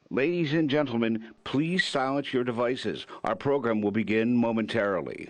Ladies and gentlemen, please silence your devices. Our program will begin momentarily.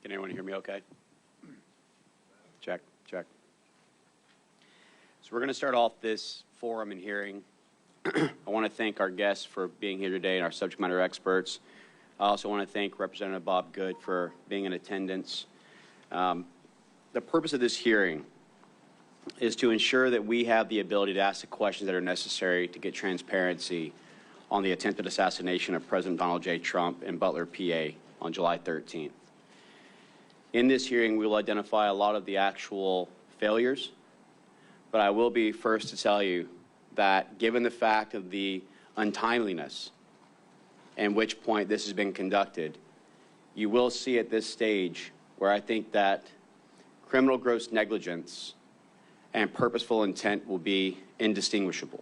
Can anyone hear me okay? Check, check. So we're going to start off this forum and hearing. I want to thank our guests for being here today and our subject matter experts. I also want to thank Representative Bob Good for being in attendance. The purpose of this hearing is to ensure that we have the ability to ask the questions that are necessary to get transparency on the attempted assassination of President Donald J. Trump in Butler, PA on July 13th. In this hearing, we will identify a lot of the actual failures, but I will be first to tell you that given the fact of the untimeliness and which point this has been conducted, you will see at this stage where I think that criminal gross negligence and purposeful intent will be indistinguishable.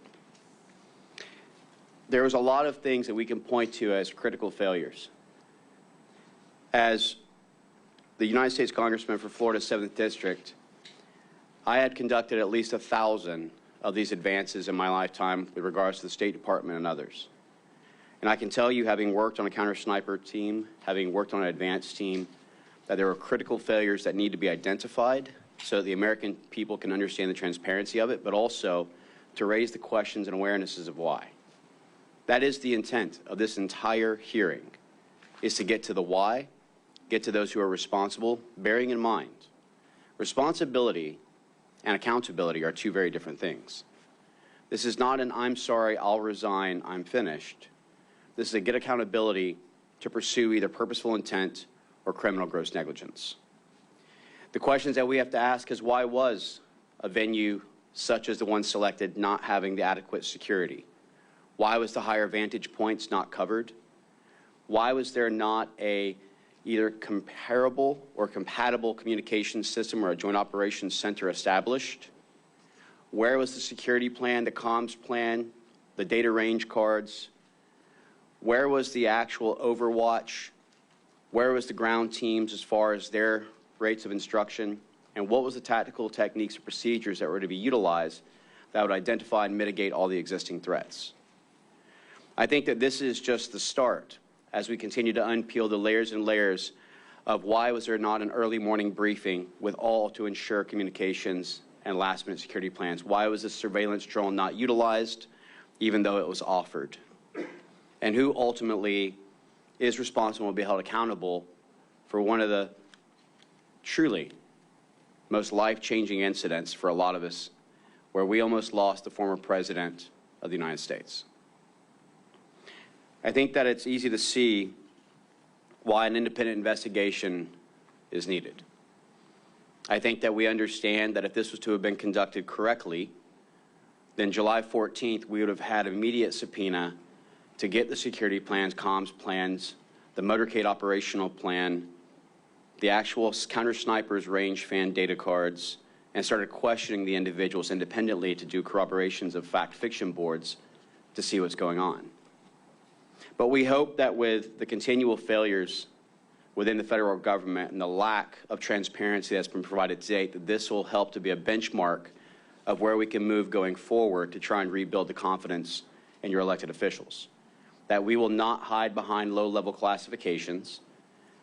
There was a lot of things that we can point to as critical failures. As the United States Congressman for Florida's 7th District, I had conducted at least 1,000 of these advances in my lifetime with regards to the State Department and others. And I can tell you, having worked on a counter-sniper team, having worked on an advance team, that there are critical failures that need to be identified so that the American people can understand the transparency of it, but also to raise the questions and awarenesses of why. That is the intent of this entire hearing, is to get to the why, get to those who are responsible, bearing in mind responsibility and accountability are two very different things. This is not an I'm sorry, I'll resign, I'm finished. This is a get accountability to pursue either purposeful intent or criminal gross negligence. The questions that we have to ask is, why was a venue such as the one selected not having the adequate security? Why was the higher vantage points not covered? Why was there not a either comparable or compatible communication system or a joint operations center established? Where was the security plan, the comms plan, the data range cards? Where was the actual overwatch? Where was the ground teams as far as their rates of instruction? And what was the tactical techniques and procedures that were to be utilized that would identify and mitigate all the existing threats? I think that this is just the start as we continue to unpeel the layers and layers of why was there not an early morning briefing with all to ensure communications and last-minute security plans? Why was this surveillance drone not utilized, even though it was offered? And who ultimately is responsible and will be held accountable for one of the truly most life-changing incidents for a lot of us, where we almost lost the former president of the United States? I think that it's easy to see why an independent investigation is needed. I think that we understand that if this was to have been conducted correctly, then July 14th, we would have had immediate subpoena to get the security plans, comms plans, the motorcade operational plan, the actual counter-snipers range fan data cards, and started questioning the individuals independently to do corroborations of fact-fiction boards to see what's going on. But we hope that with the continual failures within the federal government and the lack of transparency that's been provided to date, that this will help to be a benchmark of where we can move going forward to try and rebuild the confidence in your elected officials. That we will not hide behind low-level classifications,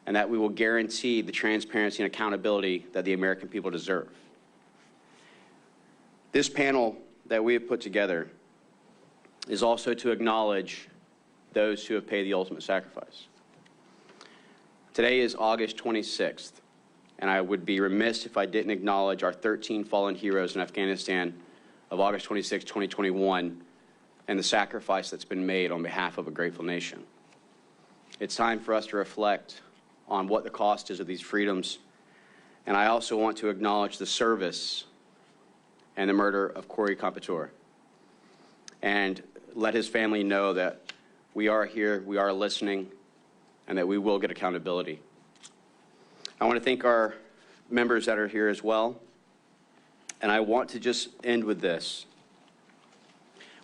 and that we will guarantee the transparency and accountability that the American people deserve. This panel that we have put together is also to acknowledge those who have paid the ultimate sacrifice. Today is August 26th, and I would be remiss if I didn't acknowledge our 13 fallen heroes in Afghanistan of August 26, 2021, and the sacrifice that's been made on behalf of a grateful nation. It's time for us to reflect on what the cost is of these freedoms, and I also want to acknowledge the service and the murder of Corey Compouture, and let his family know that we are here, we are listening, and that we will get accountability. I want to thank our members that are here as well, and I want to just end with this.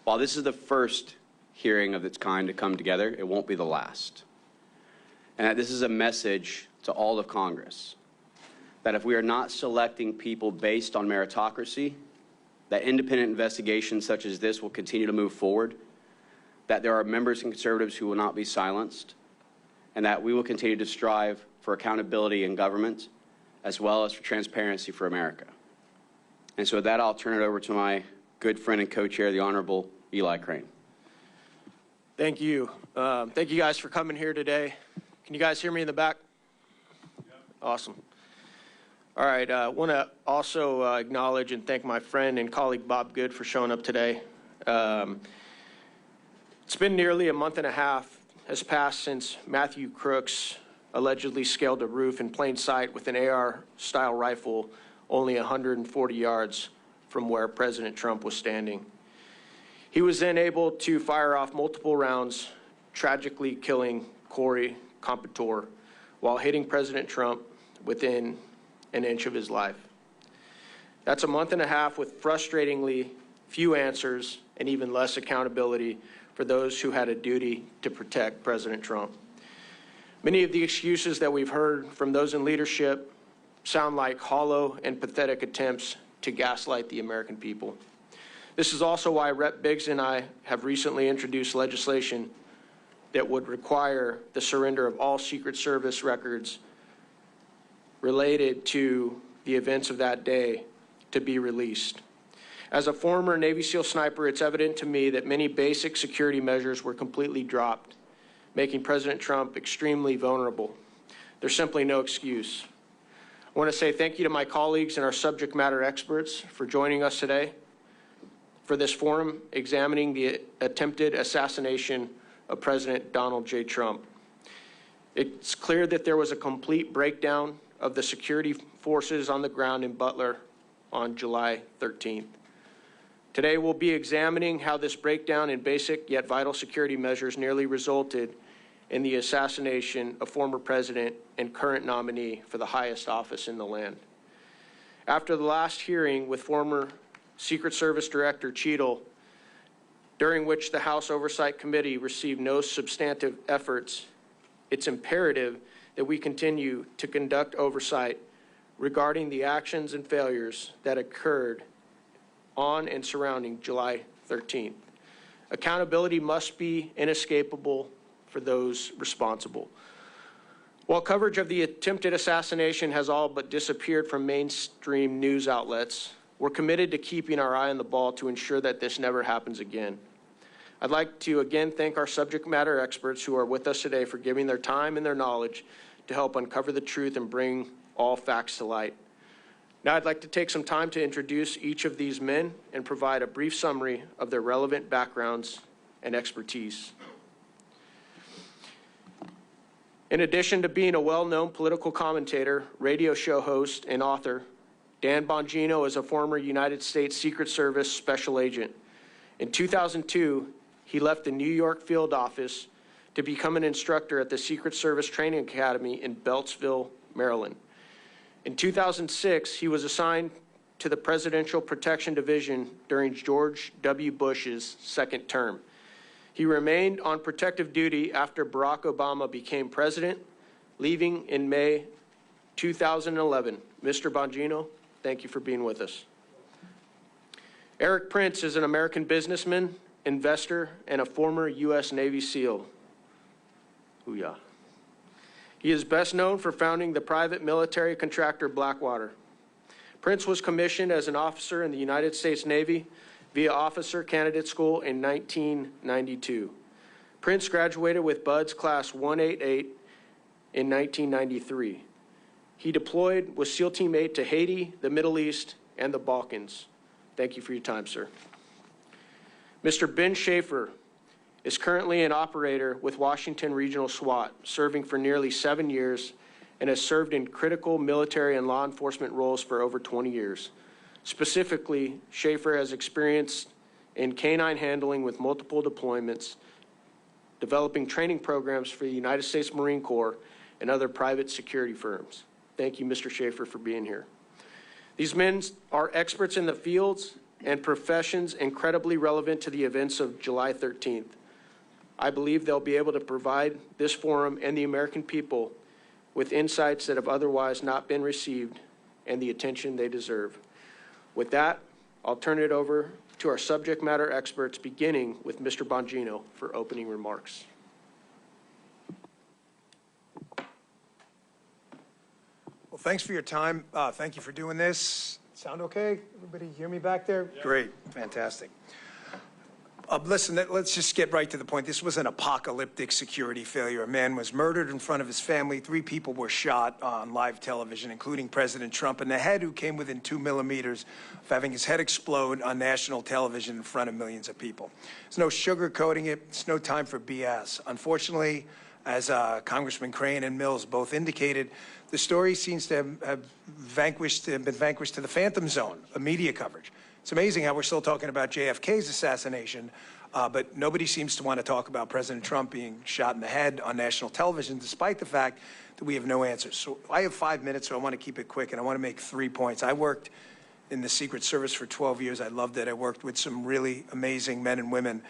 While this is the first hearing of its kind to come together, it won't be the last. And that this is a message to all of Congress, that if we are not selecting people based on meritocracy, that independent investigations such as this will continue to move forward, that there are members and conservatives who will not be silenced, and that we will continue to strive for accountability in government as well as for transparency for America. And so with that, I'll turn it over to my good friend and co-chair, the Honorable Eli Crane. Thank you. Thank you guys for coming here today. Can you guys hear me in the back? Yep. Awesome. All right, I want to also acknowledge and thank my friend and colleague Bob Good for showing up today. It's been nearly a month and a half has passed since Matthew Crooks allegedly scaled a roof in plain sight with an AR-style rifle only 140 yards from where President Trump was standing. He was then able to fire off multiple rounds, tragically killing Corey Compouture while hitting President Trump within an inch of his life. That's a month and a half with frustratingly few answers and even less accountability for those who had a duty to protect President Trump. Many of the excuses that we've heard from those in leadership sound like hollow and pathetic attempts to gaslight the American people. This is also why Rep. Biggs and I have recently introduced legislation that would require the surrender of all Secret Service records related to the events of that day to be released. As a former Navy SEAL sniper, it's evident to me that many basic security measures were completely dropped, making President Trump extremely vulnerable. There's simply no excuse. I want to say thank you to my colleagues and our subject matter experts for joining us today for this forum examining the attempted assassination of President Donald J. Trump. It's clear that there was a complete breakdown of the security forces on the ground in Butler on July 13th. Today we'll be examining how this breakdown in basic yet vital security measures nearly resulted in the assassination of former president and current nominee for the highest office in the land. After the last hearing with former Secret Service Director Cheadle, during which the House Oversight Committee received no substantive efforts, it's imperative that we continue to conduct oversight regarding the actions and failures that occurred on and surrounding July 13th. Accountability must be inescapable for those responsible. While coverage of the attempted assassination has all but disappeared from mainstream news outlets, we're committed to keeping our eye on the ball to ensure that this never happens again. I'd like to again thank our subject matter experts who are with us today for giving their time and their knowledge to help uncover the truth and bring all facts to light. Now I'd like to take some time to introduce each of these men and provide a brief summary of their relevant backgrounds and expertise. In addition to being a well-known political commentator, radio show host, and author, Dan Bongino is a former United States Secret Service special agent. In 2002, he left the New York field office to become an instructor at the Secret Service Training Academy in Beltsville, Maryland. In 2006, he was assigned to the Presidential Protection Division during George W. Bush's second term. He remained on protective duty after Barack Obama became president, leaving in May 2011. Mr. Bongino, thank you for being with us. Eric Prince is an American businessman, investor, and a former U.S. Navy SEAL. Hoo-yah. He is best known for founding the private military contractor Blackwater. Prince was commissioned as an officer in the United States Navy via Officer Candidate School in 1992. Prince graduated with Buds Class 188 in 1993. He deployed with SEAL Team 8 to Haiti, the Middle East, and the Balkans. Thank you for your time, sir. Mr. Ben Schaefer is currently an operator with Washington Regional SWAT, serving for nearly 7 years, and has served in critical military and law enforcement roles for over 20 years. Specifically, Schaefer has experience in canine handling with multiple deployments, developing training programs for the United States Marine Corps and other private security firms. Thank you, Mr. Schaefer, for being here. These men are experts in the fields and professions incredibly relevant to the events of July 13th. I believe they'll be able to provide this forum and the American people with insights that have otherwise not been received and the attention they deserve. With that, I'll turn it over to our subject matter experts, beginning with Mr. Bongino for opening remarks. Well, thanks for your time. Thank you for doing this. Sound okay? Everybody hear me back there? Yeah. Great, fantastic. Listen, let's just get right to the point. This was an apocalyptic security failure. A man was murdered in front of his family. 3 people were shot on live television, including President Trump, and the head who came within 2 millimeters of having his head explode on national television in front of millions of people. There's no sugarcoating it. It's no time for BS. Unfortunately, as Congressman Crane and Mills both indicated, the story seems to have been vanquished to the phantom zone of media coverage. It's amazing how we're still talking about JFK's assassination, but nobody seems to want to talk about President Trump being shot in the head on national television, despite the fact that we have no answers. So I have 5 minutes, so I want to keep it quick, and I want to make 3 points. I worked in the Secret Service for 12 years. I loved it. I worked with some really amazing men and women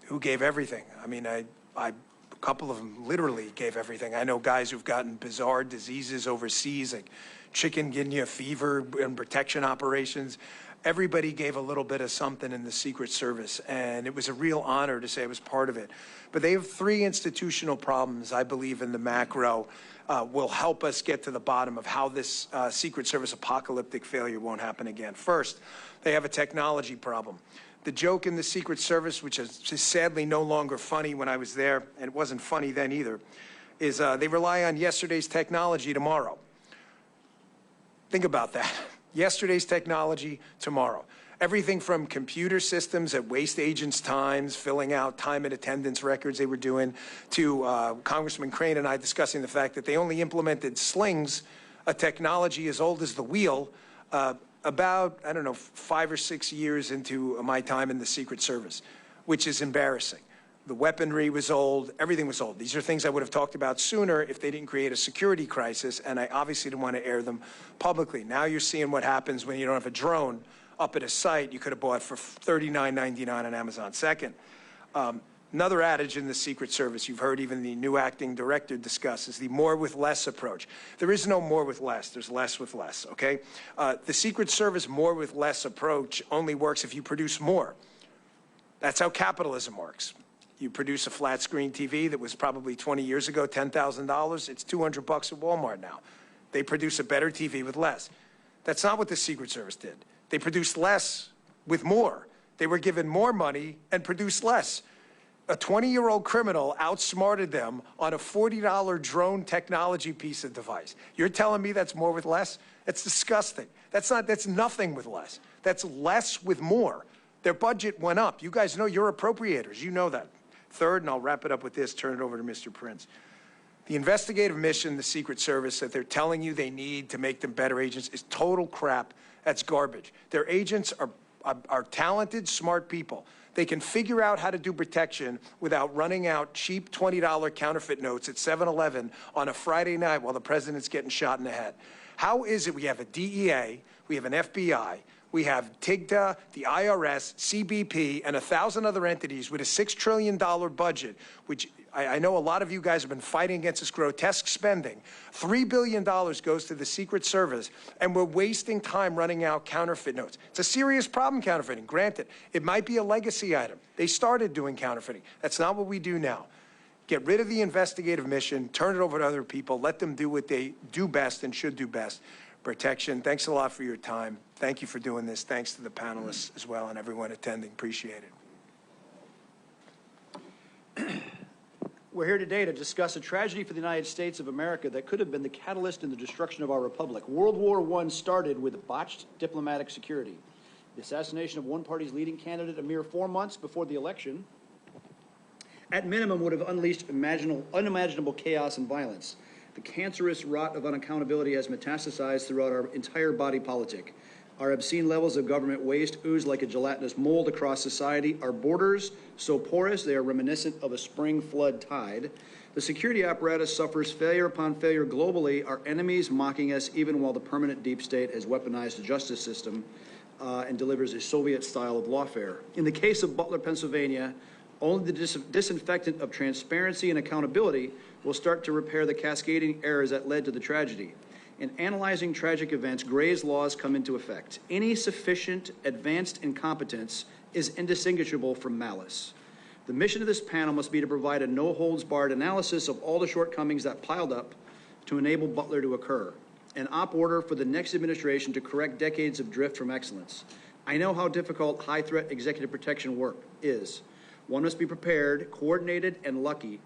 who gave everything. I mean, a couple of them literally gave everything. I know guys who've gotten bizarre diseases overseas, like chikungunya fever and protection operations. Everybody gave a little bit of something in the Secret Service, and it was a real honor to say I was part of it. But they have 3 institutional problems, I believe, in the macro will help us get to the bottom of how this Secret Service apocalyptic failure won't happen again. First, they have a technology problem. The joke in the Secret Service, which is just sadly no longer funny when I was there, and it wasn't funny then either, is they rely on yesterday's technology tomorrow. Think about that. Yesterday's technology tomorrow. Everything from computer systems that waste agents' times, filling out time and attendance records they were doing, to Congressman Crane and I discussing the fact that they only implemented slings, a technology as old as the wheel, about, I don't know, 5 or 6 years into my time in the Secret Service, which is embarrassing. The weaponry was old. Everything was old. These are things I would have talked about sooner if they didn't create a security crisis, and I obviously didn't want to air them publicly. Now you're seeing what happens when you don't have a drone up at a site you could have bought for $39.99 on Amazon. Second, another adage in the Secret Service, you've heard even the new acting director discuss, is the more with less approach. There is no more with less, there's less with less, okay? The Secret Service more with less approach only works if you produce more. That's how capitalism works. You produce a flat screen TV that was probably 20 years ago $10,000, it's $200 at Walmart now. They produce a better TV with less. That's not what the Secret Service did. They produced less with more. They were given more money and produced less. A 20-year-old criminal outsmarted them on a $40 drone technology piece of device. You're telling me that's more with less? That's disgusting. That's nothing with less. That's less with more. Their budget went up. You guys know, you're appropriators. You know that. Third, and I'll wrap it up with this, turn it over to Mr. Prince. The investigative mission, the Secret Service, that they're telling you they need to make them better agents is total crap. That's garbage. Their agents are talented, smart people. They can figure out how to do protection without running out cheap $20 counterfeit notes at 7-Eleven on a Friday night while the president's getting shot in the head. How is it we have a DEA, we have an FBI, we have TIGTA, the IRS, CBP, and 1,000 other entities with a $6 trillion budget, which I know a lot of you guys have been fighting against this grotesque spending. $3 billion goes to the Secret Service, and we're wasting time running out counterfeit notes. It's a serious problem, counterfeiting. Granted, it might be a legacy item. They started doing counterfeiting. That's not what we do now. Get rid of the investigative mission, turn it over to other people, let them do what they do best and should do best. Protection. Thanks a lot for your time. Thank you for doing this. Thanks to the panelists as well and everyone attending. Appreciate it. We're here today to discuss a tragedy for the United States of America that could have been the catalyst in the destruction of our republic. World War I started with botched diplomatic security. The assassination of one party's leading candidate a mere 4 months before the election, at minimum, would have unleashed unimaginable chaos and violence. The cancerous rot of unaccountability has metastasized throughout our entire body politic. Our obscene levels of government waste ooze like a gelatinous mold across society. Our borders, so porous they are reminiscent of a spring flood tide. The security apparatus suffers failure upon failure globally. Our enemies mocking us even while the permanent deep state has weaponized the justice system and delivers a Soviet style of lawfare. In the case of Butler, Pennsylvania, only the disinfectant of transparency and accountability will start to repair the cascading errors that led to the tragedy. In analyzing tragic events, Gray's laws come into effect. Any sufficient advanced incompetence is indistinguishable from malice. The mission of this panel must be to provide a no-holds-barred analysis of all the shortcomings that piled up to enable Butler to occur, an op order for the next administration to correct decades of drift from excellence. I know how difficult high-threat executive protection work is. One must be prepared, coordinated, and lucky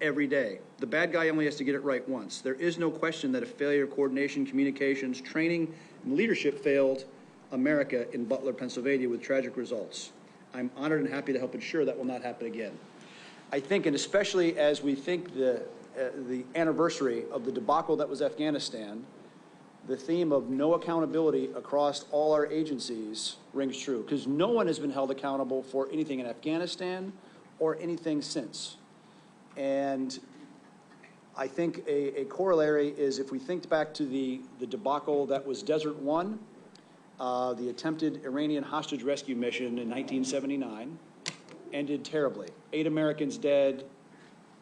every day. The bad guy only has to get it right once. There is no question that a failure of coordination, communications, training, and leadership failed America in Butler, Pennsylvania with tragic results. I'm honored and happy to help ensure that will not happen again. I think, and especially as we think the anniversary of the debacle that was Afghanistan, the theme of no accountability across all our agencies rings true, because no one has been held accountable for anything in Afghanistan or anything since. And I think a corollary is, if we think back to the debacle that was Desert One, the attempted Iranian hostage rescue mission in 1979, ended terribly. 8 Americans dead,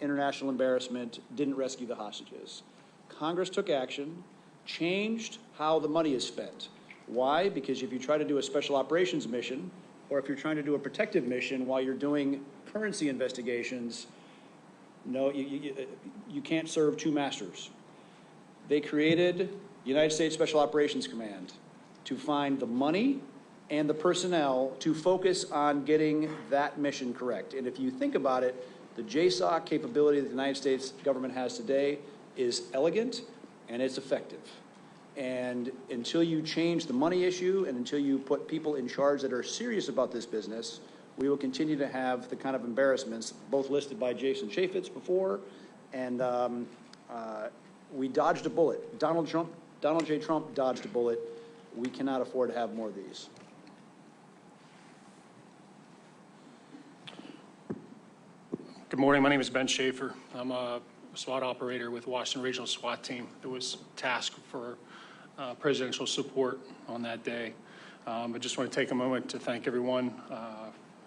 international embarrassment, didn't rescue the hostages. Congress took action, changed how the money is spent. Why? Because if you try to do a special operations mission, or if you're trying to do a protective mission while you're doing currency investigations, no, you can't serve two masters. They created the United States Special Operations Command to find the money and the personnel to focus on getting that mission correct. And if you think about it, the JSOC capability that the United States government has today is elegant and it's effective. And until you change the money issue and until you put people in charge that are serious about this business, we will continue to have the kind of embarrassments, both listed by Jason Chaffetz before, and we dodged a bullet. Donald J. Trump dodged a bullet. We cannot afford to have more of these. Good morning. My name is Ben Schaefer. I'm a SWAT operator with Washington Regional SWAT Team that was tasked for presidential support on that day. I just want to take a moment to thank everyone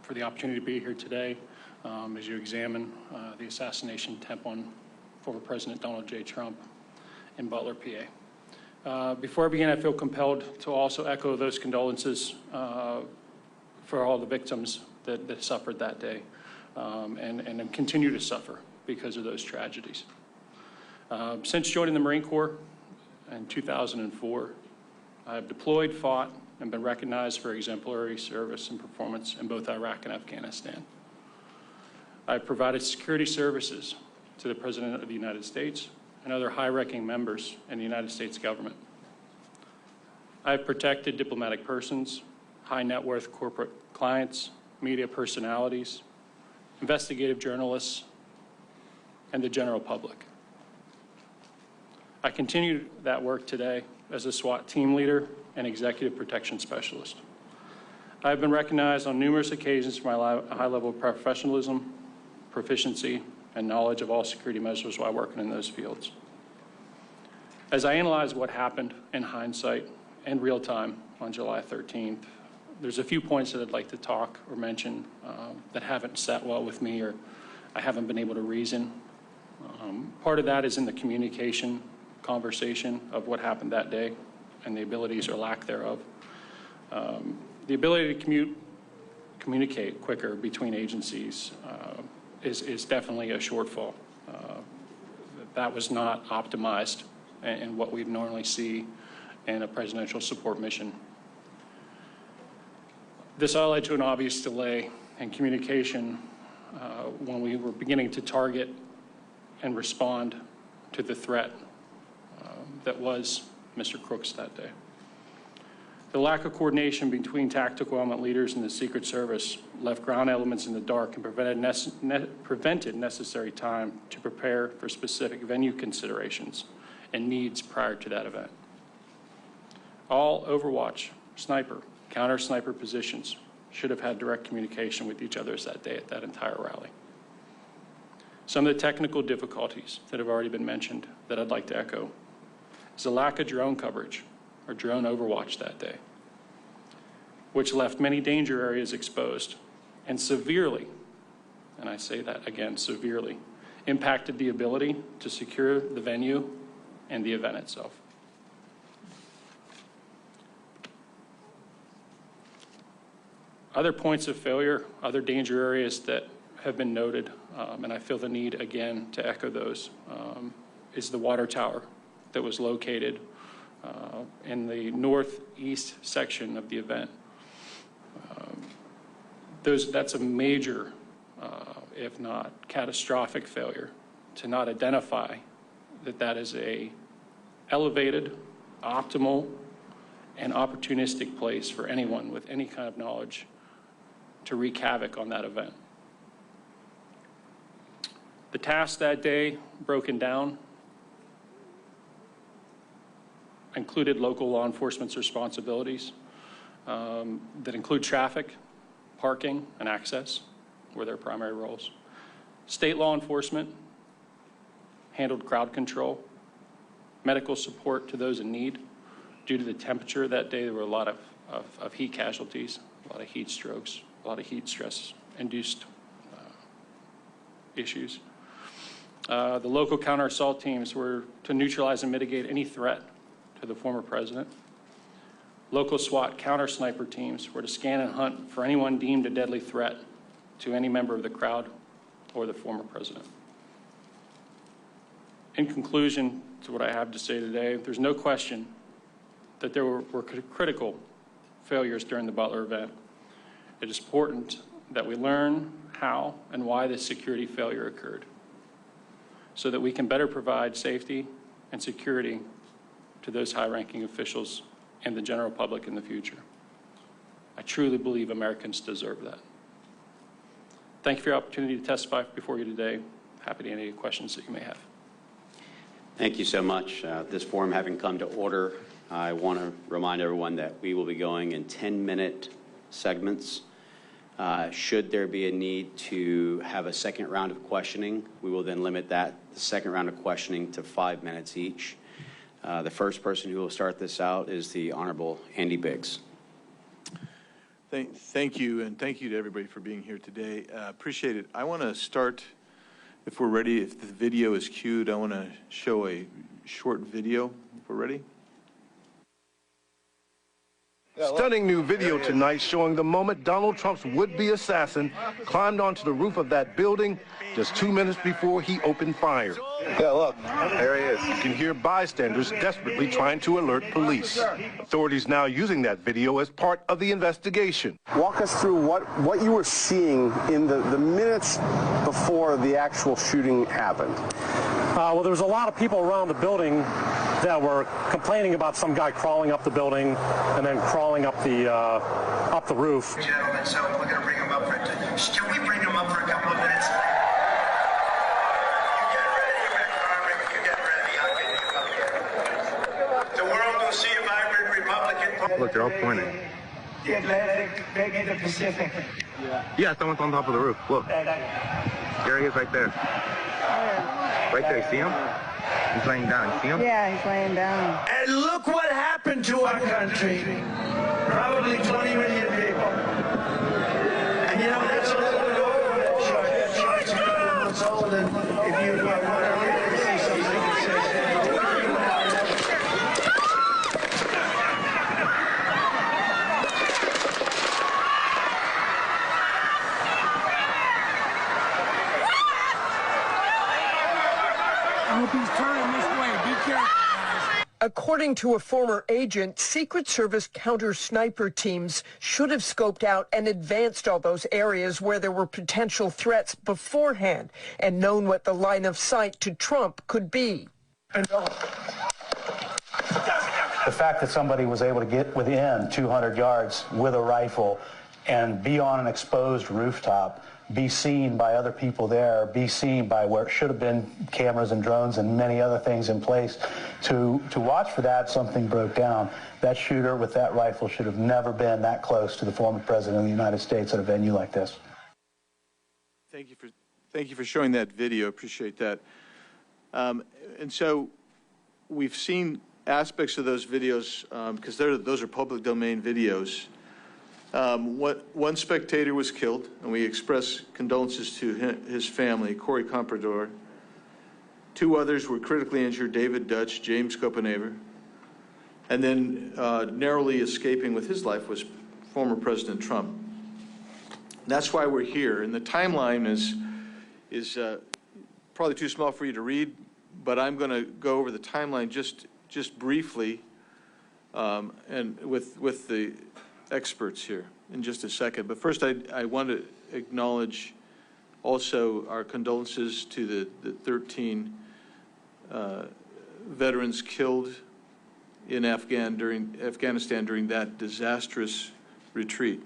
for the opportunity to be here today as you examine the assassination attempt on former President Donald J. Trump in Butler, PA. Before I begin, I feel compelled to also echo those condolences for all the victims that suffered that day and continue to suffer because of those tragedies. Since joining the Marine Corps in 2004, I have deployed, fought, and been recognized for exemplary service and performance in both Iraq and Afghanistan. I've provided security services to the President of the United States and other high-ranking members in the United States government. I've protected diplomatic persons, high-net-worth corporate clients, media personalities, investigative journalists, and the general public. I continue that work today as a SWAT team leader and executive protection specialist. I have been recognized on numerous occasions for my high level of professionalism, proficiency, and knowledge of all security measures while working in those fields. As I analyze what happened in hindsight and real time on July 13th, there's a few points that I'd like to talk or mention that haven't sat well with me or I haven't been able to reason. Part of that is in the conversation of what happened that day and the abilities or lack thereof. The ability to communicate quicker between agencies is definitely a shortfall. That was not optimized in what we'd normally see in a presidential support mission. This all led to an obvious delay in communication when we were beginning to target and respond to the threat that was Mr. Crooks that day. The lack of coordination between tactical element leaders and the Secret Service left ground elements in the dark and prevented necessary time to prepare for specific venue considerations and needs prior to that event. All Overwatch, sniper, counter-sniper positions should have had direct communication with each other that day at that entire rally. Some of the technical difficulties that have already been mentioned that I'd like to echo is a lack of drone coverage or drone overwatch that day, which left many danger areas exposed and severely, and I say that again, severely, impacted the ability to secure the venue and the event itself. Other points of failure, other danger areas that have been noted, and I feel the need again to echo those, is the water tower that was located in the northeast section of the event. That's a major, if not catastrophic failure to not identify that that is a elevated, optimal, and opportunistic place for anyone with any kind of knowledge to wreak havoc on that event. The tasks that day broken down included local law enforcement's responsibilities that include traffic, parking, and access were their primary roles. State law enforcement handled crowd control, medical support to those in need. Due to the temperature that day, there were a lot of heat casualties, a lot of heat strokes, a lot of heat stress-induced issues. The local counter-assault teams were to neutralize and mitigate any threat to the former president. Local SWAT counter-sniper teams were to scan and hunt for anyone deemed a deadly threat to any member of the crowd or the former president. In conclusion to what I have to say today, there's no question that there were critical failures during the Butler event. It is important that we learn how and why this security failure occurred so that we can better provide safety and security to those high-ranking officials and the general public in the future. I truly believe Americans deserve that. Thank you for your opportunity to testify before you today. Happy to answer any questions that you may have. Thank you so much. This forum having come to order, I want to remind everyone that we will be going in 10-minute segments. Should there be a need to have a second round of questioning, we will then limit the second round of questioning to 5 minutes each. The first person who will start this out is the Honorable Andy Biggs. Thank you, and thank you to everybody for being here today. Appreciate it. I want to start, if we're ready, if the video is queued, I want to show a short video, if we're ready. Stunning new video tonight showing the moment Donald Trump's would-be assassin climbed onto the roof of that building just 2 minutes before he opened fire. Yeah, look, there he is. You can hear bystanders desperately trying to alert police. Authorities now using that video as part of the investigation. Walk us through what you were seeing in the minutes before the actual shooting happened. Well, there was a lot of people around the building that were complaining about some guy crawling up the building and then crawling up the roof. Gentlemen, so we're going to bring him up for can we bring him up for a couple of minutes? You get ready, Rick. You get ready. I'll get you up here. The world will see a vibrant Republican. Look, they're all pointing. The Atlantic, maybe the Pacific. Yeah, someone's on top of the roof. Look. There he is right there. Right there, you see him? He's laying down, you see him? Yeah, he's laying down. And look what happened to our country. Probably 20 million people. And you know, that's a little bit over that short 60 months old. And if you want to really see something that says According to a former agent, Secret Service counter-sniper teams should have scoped out and advanced all those areas where there were potential threats beforehand and known what the line of sight to Trump could be. The fact that somebody was able to get within 200 yards with a rifle and be on an exposed rooftop, be seen by other people there, be seen by where it should have been cameras and drones and many other things in place. To watch for that, something broke down. That shooter with that rifle should have never been that close to the former president of the United States at a venue like this. Thank you for showing that video. Appreciate that. And so we've seen aspects of those videos because those are public domain videos. One spectator was killed, and we express condolences to his family, Corey Comprador. 2 others were critically injured, David Dutch, James Copenhaver. And then narrowly escaping with his life was former President Trump. That's why we're here. And the timeline is probably too small for you to read, but I'm going to go over the timeline just briefly and with the experts here in just a second. But first, I want to acknowledge also our condolences to the 13 veterans killed in Afghanistan during that disastrous retreat.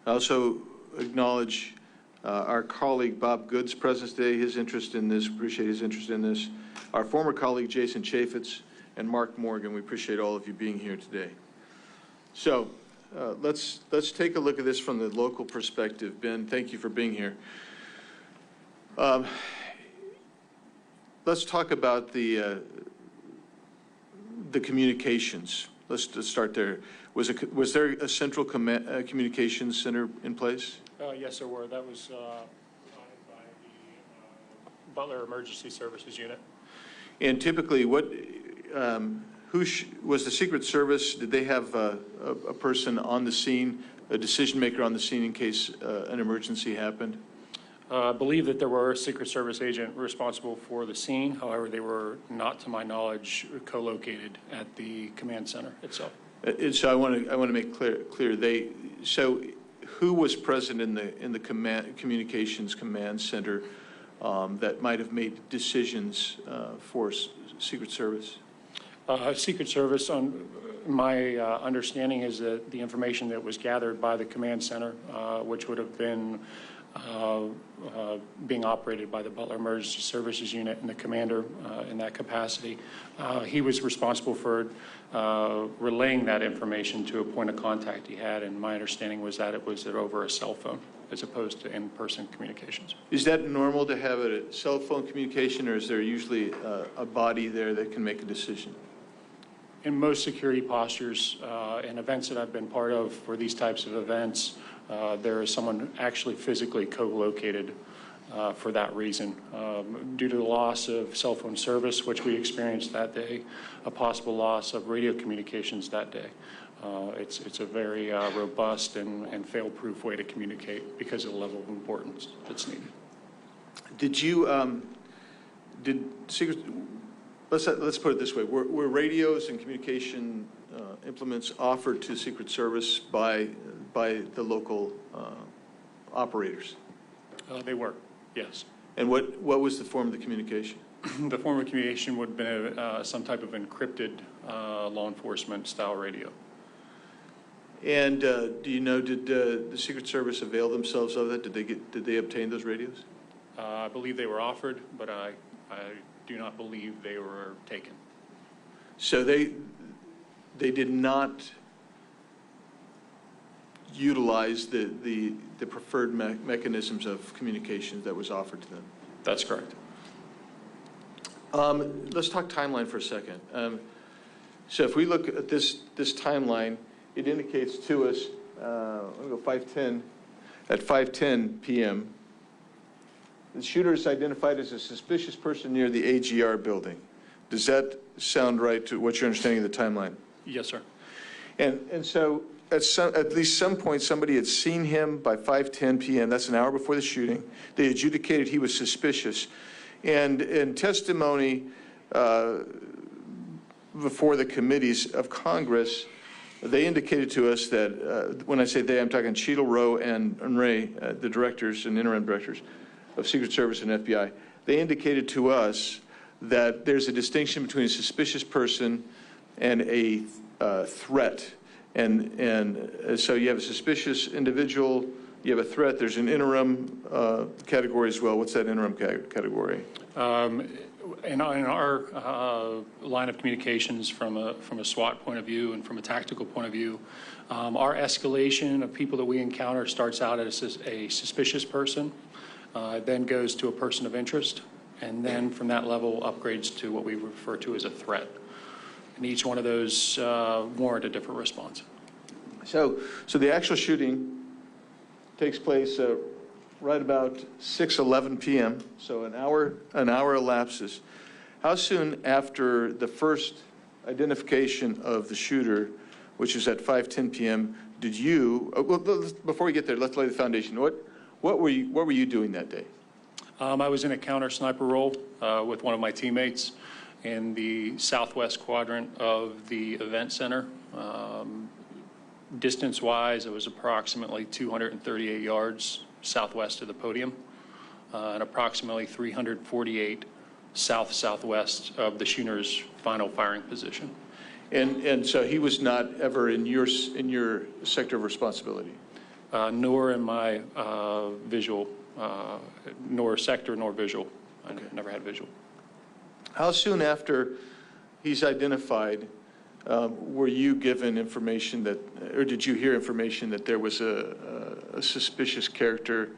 I also acknowledge our colleague Bob Good's presence today, his interest in this, appreciate his interest in this. Our former colleague Jason Schaefer and Mark Morgan, we appreciate all of you being here today. So let's take a look at this from the local perspective. Ben, thank you for being here. Let's talk about the communications. Let's start there. Was there a central communications center in place? Yes, there were. That was provided by the Butler Emergency Services Unit. And typically, who was the Secret Service? Did they have a person on the scene, a decision maker on the scene in case an emergency happened? I believe that there were a Secret Service agent responsible for the scene. However, they were not, to my knowledge, co-located at the command center itself. And so I want to make clear. So who was present in the communications command center that might have made decisions for Secret Service? Secret Service, on my understanding, is that the information that was gathered by the command center, which would have been being operated by the Butler Emergency Services Unit and the commander in that capacity, he was responsible for relaying that information to a point of contact he had, and my understanding was that it was over a cell phone as opposed to in-person communications. Is that normal to have a cell phone communication, or is there usually a body there that can make a decision? In most security postures and events that I've been part of for these types of events, there is someone actually physically co-located for that reason. Due to the loss of cell phone service, which we experienced that day, a possible loss of radio communications that day. It's a very robust and fail-proof way to communicate because of the level of importance that's needed. Did you, let's put it this way, were radios and communication implements offered to Secret Service by the local operators? They were, yes. And what was the form of the communication? The form of communication would have been some type of encrypted law enforcement style radio. And do you know, did the Secret Service avail themselves of that? Did they obtain those radios? I believe they were offered, but I do not believe they were taken. So they did not utilize the preferred mechanisms of communication that was offered to them? That's correct. Let's talk timeline for a second. So if we look at this timeline, it indicates to us, I'm going to go 5:10, at 5:10 p.m., the shooter is identified as a suspicious person near the AGR building. Does that sound right to what you're understanding of the timeline? Yes, sir. And so at least some point, somebody had seen him by 5:10 p.m. That's an hour before the shooting. They adjudicated he was suspicious. And in testimony before the committees of Congress, they indicated to us that, when I say they, I'm talking Cheadle, Rowe, and Ray, the directors and interim directors of Secret Service and FBI. They indicated to us that there's a distinction between a suspicious person and a threat. And so you have a suspicious individual, you have a threat, there's an interim category as well. What's that interim category? In our line of communications from a SWAT point of view and from a tactical point of view, our escalation of people that we encounter starts out as a suspicious person, then goes to a person of interest, and then from that level upgrades to what we refer to as a threat. And each one of those warrant a different response. So the actual shooting takes place right about 6:11 p.m. So an hour elapses. How soon after the first identification of the shooter, which is at 5:10 p.m., did you? Well, before we get there, let's lay the foundation. What were you doing that day? I was in a counter sniper role with one of my teammates in the southwest quadrant of the event center. Distance-wise, it was approximately 238 yards southwest of the podium and approximately 348 southwest of the shooter's final firing position. And so he was not ever in your sector of responsibility? Nor in my visual, nor sector, nor visual. I never had visual. How soon after he's identified were you given information that, or did you hear information that there was a suspicious character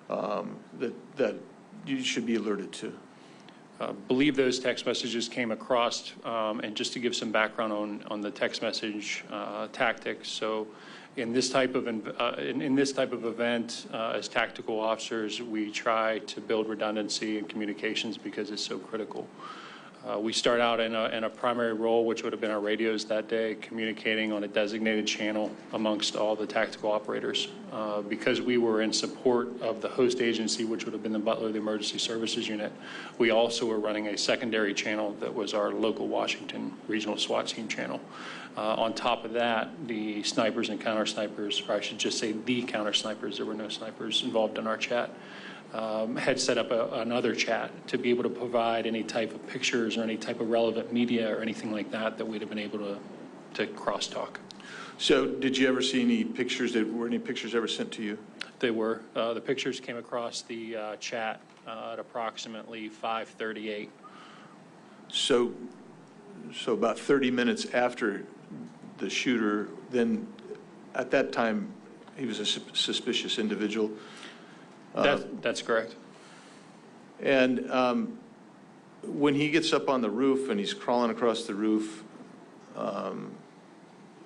that you should be alerted to? I believe those text messages came across, and just to give some background on the text message tactics. So in this type of event, as tactical officers, we try to build redundancy in communications because it's so critical. We start out in a primary role, which would have been our radios that day, communicating on a designated channel amongst all the tactical operators. Because we were in support of the host agency, which would have been the Butler, the Emergency Services Unit, we also were running a secondary channel that was our local Washington Regional SWAT Team channel. On top of that, the snipers and counter snipers, or I should just say the counter snipers, there were no snipers involved in our chat, had set up another chat to be able to provide any type of pictures or any type of relevant media or anything like that that we'd have been able to crosstalk. So did you ever see any pictures? Were any pictures ever sent to you? They were. The pictures came across the chat at approximately 5:38. So about 30 minutes after the shooter, then at that time he was a suspicious individual. That's correct. And when he gets up on the roof and he's crawling across the roof,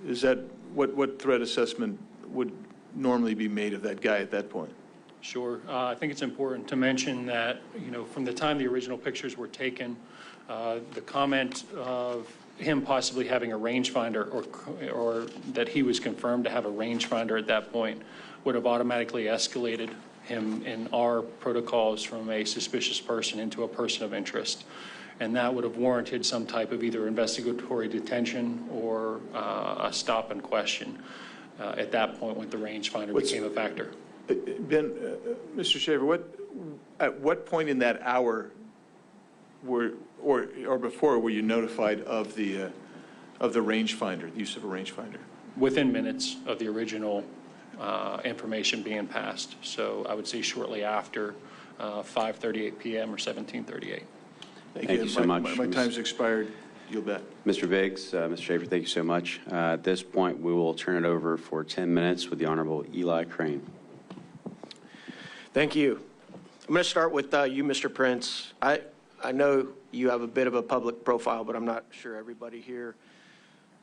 Is that, what threat assessment would normally be made of that guy at that point? Sure. I think it's important to mention that, from the time the original pictures were taken, the comment of him possibly having a rangefinder or that he was confirmed to have a rangefinder at that point would have automatically escalated him in our protocols from a suspicious person into a person of interest. And that would have warranted some type of either investigatory detention or a stop and question at that point when the rangefinder became a factor. Ben, Mr. Schaefer, at what point in that hour or before were you notified of the rangefinder, the use of a rangefinder? Within minutes of the original information being passed. So I would say shortly after 5:38 p.m. or 17:38. Thank you so much. My time's expired. Yield back. Mr. Biggs, Mr. Schaefer, thank you so much. At this point, we will turn it over for 10 minutes with the Honorable Eli Crane. Thank you. I'm going to start with you, Mr. Prince. I know you have a bit of a public profile, but I'm not sure everybody here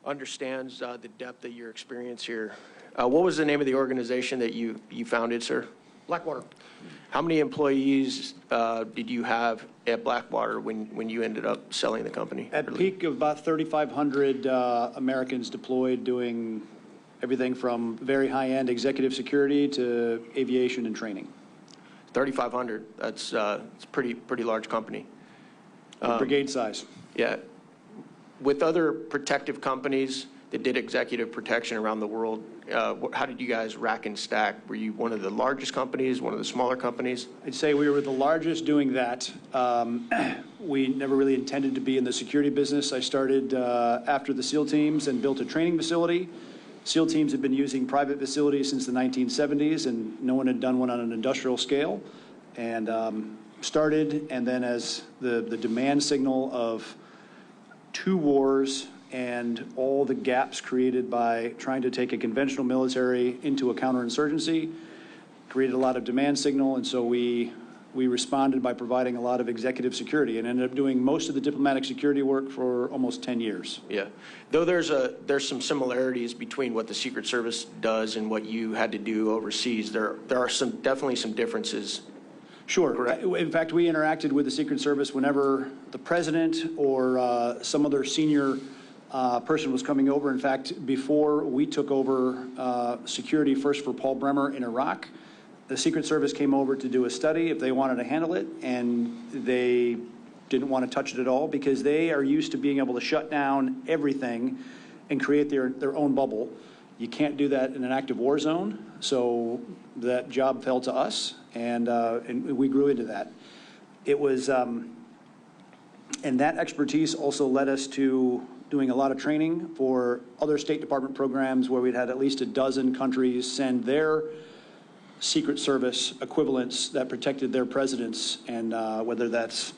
understands the depth of your experience here. What was the name of the organization that you founded, sir? Blackwater. How many employees did you have at Blackwater when you ended up selling the company? At peak of about 3,500 Americans deployed doing everything from very high-end executive security to aviation and training. 3,500. That's it's a pretty large company. Brigade size. Yeah. With other protective companies that did executive protection around the world, how did you guys rack and stack? Were you one of the largest companies, one of the smaller companies? I'd say we were the largest doing that. We never really intended to be in the security business. I started after the SEAL teams and built a training facility. SEAL teams had been using private facilities since the 1970s, and no one had done one on an industrial scale. And started, and then as the demand signal of 2 wars and all the gaps created by trying to take a conventional military into a counterinsurgency created a lot of demand signal, and so we responded by providing a lot of executive security and ended up doing most of the diplomatic security work for almost 10 years. Yeah. Though there's some similarities between what the Secret Service does and what you had to do overseas, there are definitely some differences. Sure. Correct. In fact, we interacted with the Secret Service whenever the president or some other senior person was coming over. In fact, before we took over security first for Paul Bremer in Iraq, the Secret Service came over to do a study if they wanted to handle it, and they didn't want to touch it at all because they are used to being able to shut down everything and create their own bubble. You can't do that in an active war zone, so that job fell to us, and we grew into that. It was, and that expertise also led us to doing a lot of training for other State Department programs where we'd had at least a dozen countries send their Secret Service equivalents that protected their presidents, and whether that's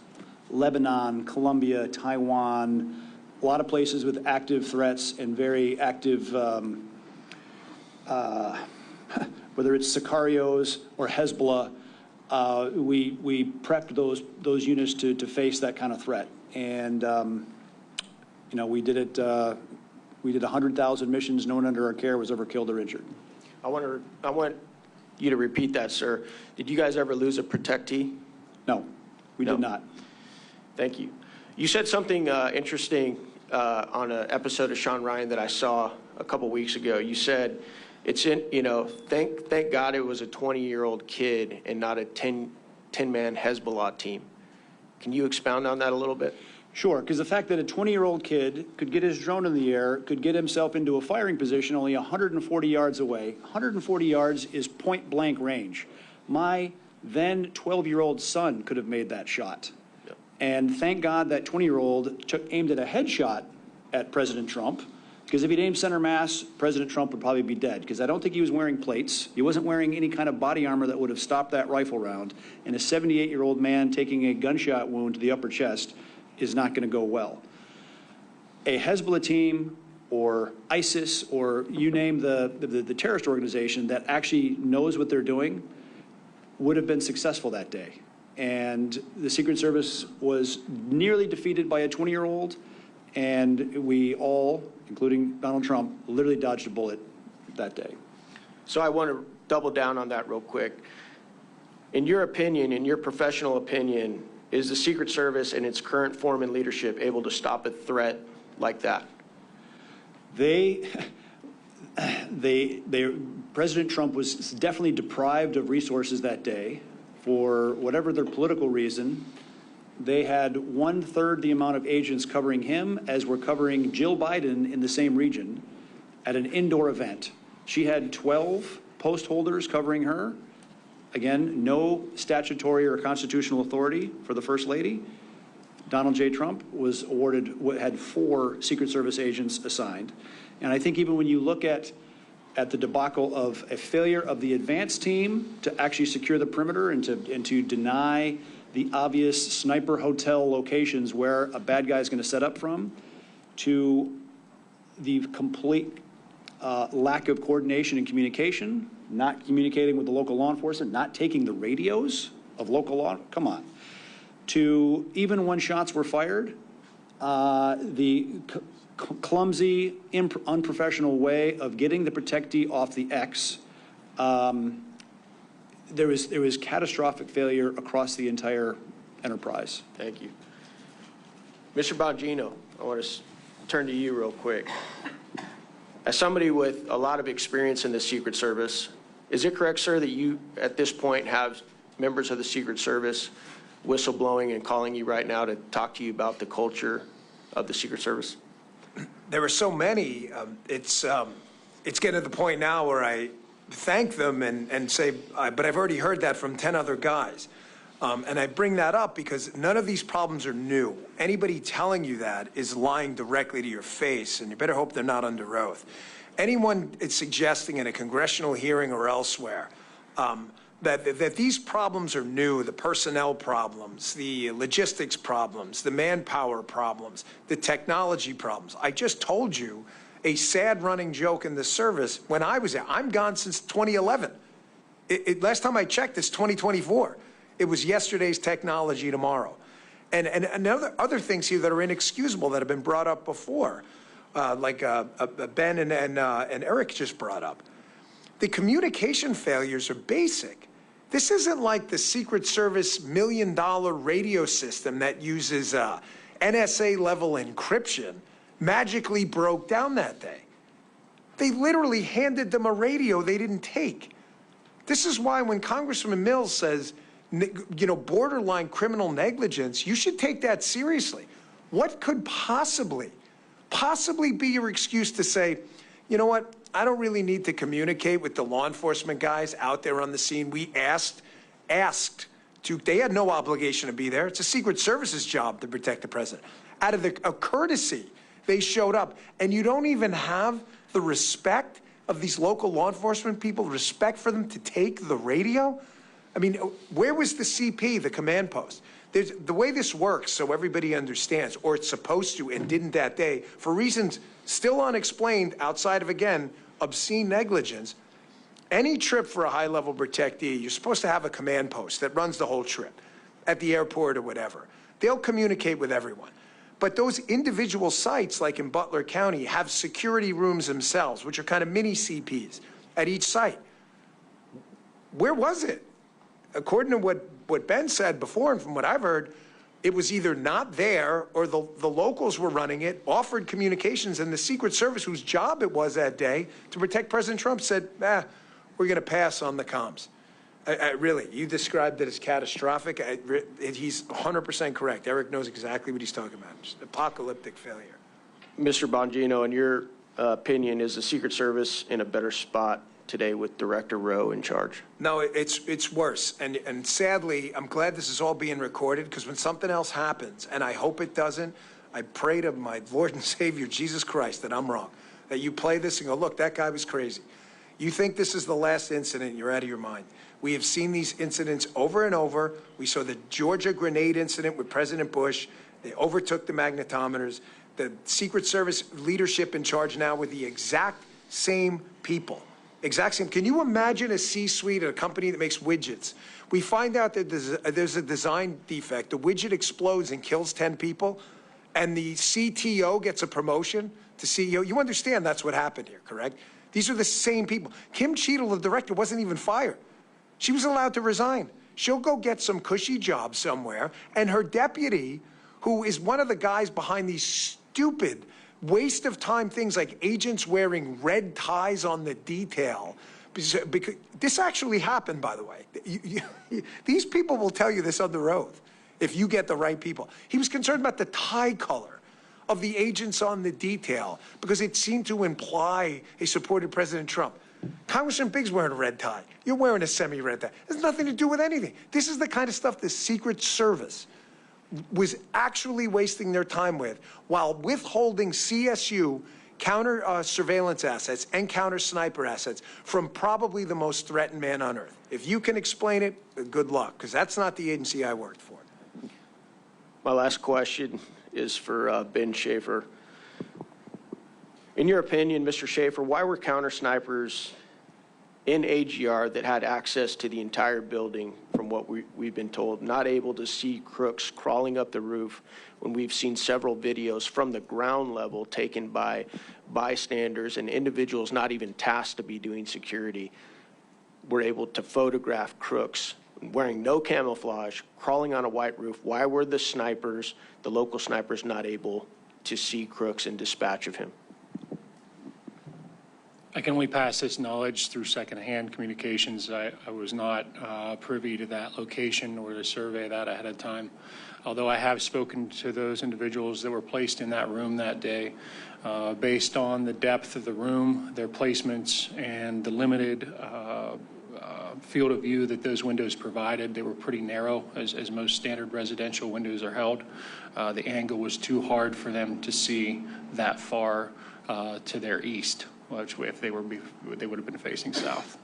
Lebanon, Colombia, Taiwan, a lot of places with active threats and very active, whether it's Sicarios or Hezbollah, we prepped those units to face that kind of threat. And, we did it, we did 100,000 missions. No one under our care was ever killed or injured. I want you to repeat that, sir. Did you guys ever lose a protectee? No, we did not. Thank you. You said something interesting on an episode of Sean Ryan that I saw a couple weeks ago. You said, thank God it was a 20-year-old kid and not a 10-man Hezbollah team. Can you expound on that a little bit? Sure, because the fact that a 20-year-old kid could get his drone in the air, could get himself into a firing position only 140 yards away. 140 yards is point-blank range. My then 12-year-old son could have made that shot. Yep. And thank God that 20-year-old aimed at a headshot at President Trump, because if he'd aimed center mass, President Trump would probably be dead, because I don't think he was wearing plates. He wasn't wearing any kind of body armor that would have stopped that rifle round. And a 78-year-old man taking a gunshot wound to the upper chest is not going to go well. A Hezbollah team or ISIS or you name the terrorist organization that actually knows what they're doing would have been successful that day. And the Secret Service was nearly defeated by a 20-year-old, and we all, including Donald Trump, literally dodged a bullet that day. So I want to double down on that real quick. In your opinion, in your professional opinion, is the Secret Service in its current form and leadership able to stop a threat like that? President Trump was definitely deprived of resources that day for whatever their political reason. They had 1/3 the amount of agents covering him as were covering Jill Biden in the same region at an indoor event. She had 12 post holders covering her. Again, no statutory or constitutional authority for the First Lady. Donald J. Trump was had 4 Secret Service agents assigned. And I think even when you look at the debacle of a failure of the advance team to actually secure the perimeter and to deny the obvious sniper hotel locations where a bad guy is going to set up from, to the complete lack of coordination and communication, not communicating with the local law enforcement, not taking the radios of local law, come on, to even when shots were fired, the clumsy, unprofessional way of getting the protectee off the X. There was catastrophic failure across the entire enterprise. Thank you. Mr. Bongino, I want to turn to you real quick. As somebody with a lot of experience in the Secret Service, is it correct, sir, that you at this point have members of the Secret Service whistleblowing and calling you right now to talk to you about the culture of the Secret Service? There are so many. It's getting to the point now where I thank them and say, but I've already heard that from 10 other guys. And I bring that up because none of these problems are new. Anybody telling you that is lying directly to your face, and you better hope they're not under oath. Anyone is suggesting in a congressional hearing or elsewhere that these problems are new, the personnel problems, the logistics problems, the manpower problems, the technology problems. I just told you a sad running joke in the service when I was there. I'm gone since 2011. Last time I checked, it's 2024. It was yesterday's technology tomorrow. And other things here that are inexcusable that have been brought up before, like Ben and Eric just brought up. The communication failures are basic. This isn't like the Secret Service $1 million radio system that uses NSA-level encryption magically broke down that day. They literally handed them a radio they didn't take. This is why when Congressman Mills says, you know, borderline criminal negligence, you should take that seriously. What could possibly be your excuse to say, you know what, I don't really need to communicate with the law enforcement guys out there on the scene. We asked to, they had no obligation to be there. It's a Secret Service's job to protect the president. Out of a courtesy, they showed up. And you don't even have the respect of these local law enforcement people, respect for them to take the radio? I mean, where was the CP, the command post? The way this works, so everybody understands, or it's supposed to and didn't that day, for reasons still unexplained outside of, again, obscene negligence, any trip for a high-level protectee, you're supposed to have a command post that runs the whole trip at the airport or whatever. They'll communicate with everyone. But those individual sites, like in Butler County, have security rooms themselves, which are kind of mini CPs at each site. Where was it? According to what Ben said before, and from what I've heard, it was either not there or the locals were running it, offered communications, and the Secret Service, whose job it was that day to protect President Trump, said, we're going to pass on the comms. Really, you described it as catastrophic. He's 100% correct. Eric knows exactly what he's talking about. Just apocalyptic failure. Mr. Bongino, in your opinion, is the Secret Service in a better spot today with Director Rowe in charge? No, it's worse. And sadly, I'm glad this is all being recorded, because when something else happens, and I hope it doesn't, I pray to my Lord and Savior, Jesus Christ, that I'm wrong. That you play this and go, look, that guy was crazy. You think this is the last incident, you're out of your mind. We have seen these incidents over and over. We saw the Georgia grenade incident with President Bush. They overtook the magnetometers. The Secret Service leadership in charge now with the exact same people. Exact same. Can you imagine a C-suite at a company that makes widgets? We find out that there's a design defect. The widget explodes and kills 10 people. and the CTO gets a promotion to CEO, you understand that's what happened here, correct? These are the same people. Kim Cheadle, the director, wasn't even fired. She was allowed to resign. She'll go get some cushy job somewhere, and her deputy, who is one of the guys behind these stupid waste of time things like agents wearing red ties on the detail, because this actually happened, by the way. These people will tell you this under oath if you get the right people. He was concerned about the tie color of the agents on the detail because it seemed to imply he supported President Trump. Congressman Biggs wearing a red tie. You're wearing a semi-red tie. It has nothing to do with anything. This is the kind of stuff the Secret Service was actually wasting their time with while withholding CSU counter surveillance assets and counter sniper assets from probably the most threatened man on earth. If you can explain it, good luck, because that's not the agency I worked for. My last question is for Ben Schaefer. In your opinion, Mr. Schaefer, why were counter snipers in AGR that had access to the entire building, from what we've been told, not able to see crooks crawling up the roof when we've seen several videos from the ground level taken by bystanders and individuals not even tasked to be doing security were able to photograph crooks wearing no camouflage, crawling on a white roof? Why were the snipers, the local snipers, not able to see crooks and dispatch of him? I can only pass this knowledge through secondhand communications. I was not privy to that location or to survey that ahead of time. Although I have spoken to those individuals that were placed in that room that day, based on the depth of the room, their placements, and the limited field of view that those windows provided. They were pretty narrow, as most standard residential windows are held. The angle was too hard for them to see that far to their east, which if they would have been facing south.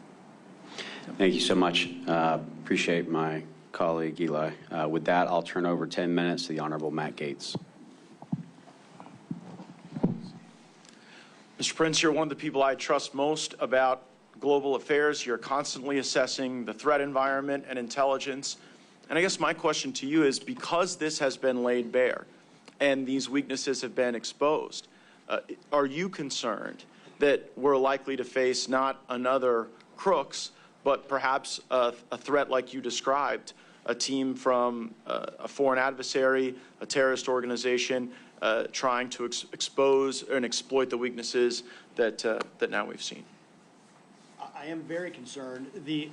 Thank you so much. Appreciate my colleague Eli. With that, I'll turn over 10 minutes to the Honorable Matt Gaetz. Mr. Prince, you're one of the people I trust most about global affairs. You're constantly assessing the threat environment and intelligence. And I guess my question to you is, because this has been laid bare and these weaknesses have been exposed, are you concerned that we're likely to face not another Crooks, but perhaps a threat like you described, a team from a foreign adversary, a terrorist organization, trying to expose and exploit the weaknesses that now we've seen? I am very concerned. The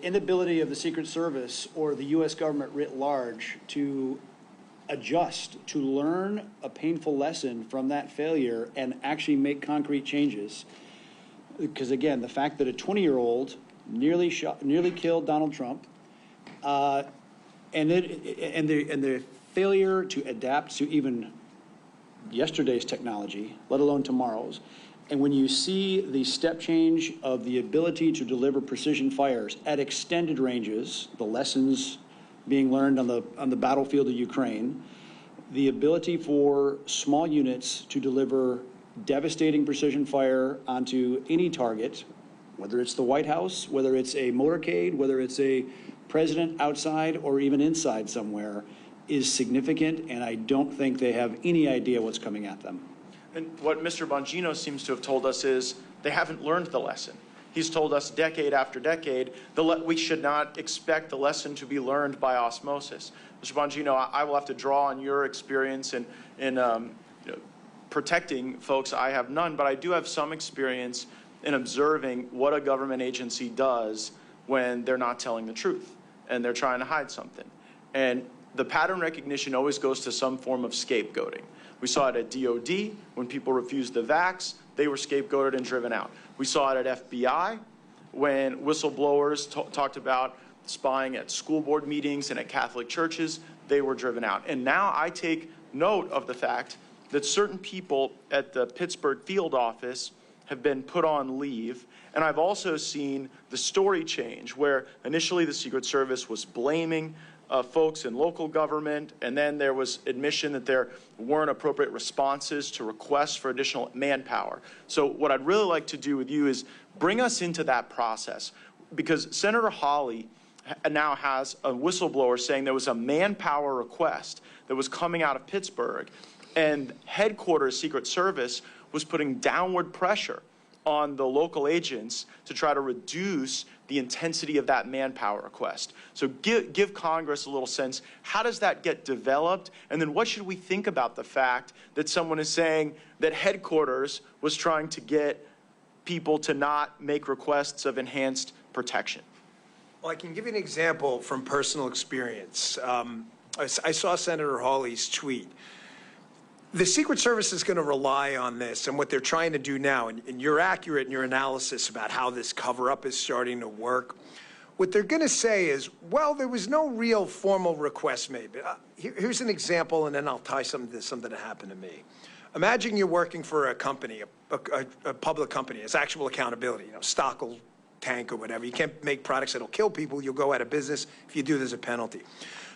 inability of the Secret Service or the U.S. government writ large to adjust, to learn a painful lesson from that failure and actually make concrete changes. Because again, the fact that a 20-year-old nearly killed Donald Trump, and the failure to adapt to even yesterday's technology, let alone tomorrow's. And when you see the step change of the ability to deliver precision fires at extended ranges, the lessons being learned on the battlefield of Ukraine, the ability for small units to deliver devastating precision fire onto any target, whether it's the White House, whether it's a motorcade, whether it's a president outside or even inside somewhere, is significant, and I don't think they have any idea what's coming at them. And what Mr. Bongino seems to have told us is they haven't learned the lesson. He's told us decade after decade we should not expect the lesson to be learned by osmosis. Mr. Bongino, I will have to draw on your experience in protecting folks. I have none, but I do have some experience in observing what a government agency does when they're not telling the truth and they're trying to hide something. And the pattern recognition always goes to some form of scapegoating. We saw it at DOD when people refused the vax, they were scapegoated and driven out. We saw it at FBI when whistleblowers talked about spying at school board meetings and at Catholic churches, they were driven out. And now I take note of the fact that certain people at the Pittsburgh field office have been put on leave. And I've also seen the story change where initially the Secret Service was blaming folks in local government, and then there was admission that there weren't appropriate responses to requests for additional manpower. So what I'd really like to do with you is bring us into that process, because Senator Hawley now has a whistleblower saying there was a manpower request that was coming out of Pittsburgh And headquarters Secret Service was putting downward pressure on the local agents to try to reduce the intensity of that manpower request. So give Congress a little sense, how does that get developed? And then what should we think about the fact that someone is saying that headquarters was trying to get people to not make requests of enhanced protection? Well, I can give you an example from personal experience. I saw Senator Hawley's tweet. The Secret Service is going to rely on this and what they're trying to do now, and you're accurate in your analysis about how this cover-up is starting to work. What they're going to say is, well, there was no real formal request made. But here's an example, and then I'll tie something that happened to me. Imagine you're working for a company, a public company. It's actual accountability. You know, stock will tank or whatever. You can't make products that'll kill people. You'll go out of business. If you do, there's a penalty.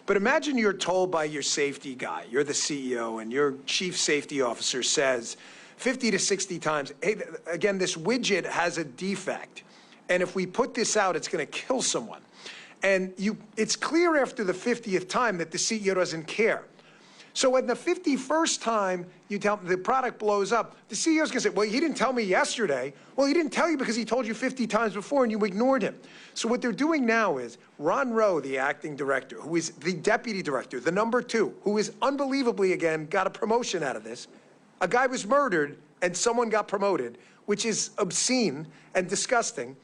But imagine you're told by your safety guy, you're the CEO, and your chief safety officer says 50 to 60 times, hey, again, this widget has a defect, and if we put this out, it's going to kill someone. And it's clear after the 50th time that the CEO doesn't care. So when the 51st time you tell the product blows up, the CEO's going to say, well, he didn't tell me yesterday. Well, he didn't tell you because he told you 50 times before and you ignored him. So what they're doing now is Ron Rowe, the acting director, who is the deputy director, the number 2, who is unbelievably, again, got a promotion out of this. A guy was murdered and someone got promoted, which is obscene and disgusting.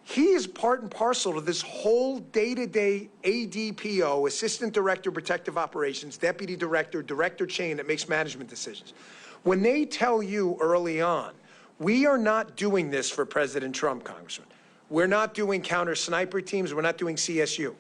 He is part and parcel to this whole day-to-day ADPO, Assistant Director, Protective Operations, Deputy Director, Director chain that makes management decisions. When they tell you early on, we are not doing this for President Trump, Congressman. We're not doing counter-sniper teams. We're not doing CSU.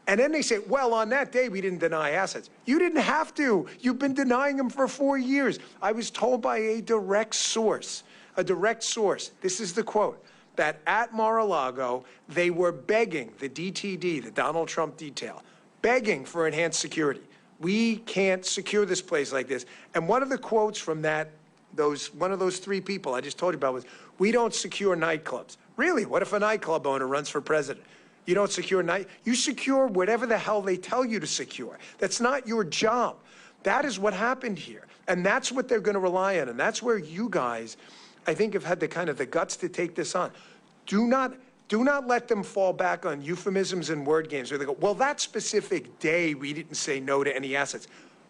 And then they say, well, on that day, we didn't deny assets. You didn't have to. You've been denying them for 4 years. I was told by a direct source, this is the quote, that at Mar-a-Lago, they were begging the DTD, the Donald Trump detail, begging for enhanced security. We can't secure this place like this. And one of the quotes from one of those 3 people I just told you about was, we don't secure nightclubs. Really? What if a nightclub owner runs for president? You don't secure you secure whatever the hell they tell you to secure. That's not your job. That is what happened here. And that's what they're going to rely on. And that's where you guys, I think, have had the guts to take this on. Do not let them fall back on euphemisms and word games where they go, well, that specific day we didn't say no to any assets.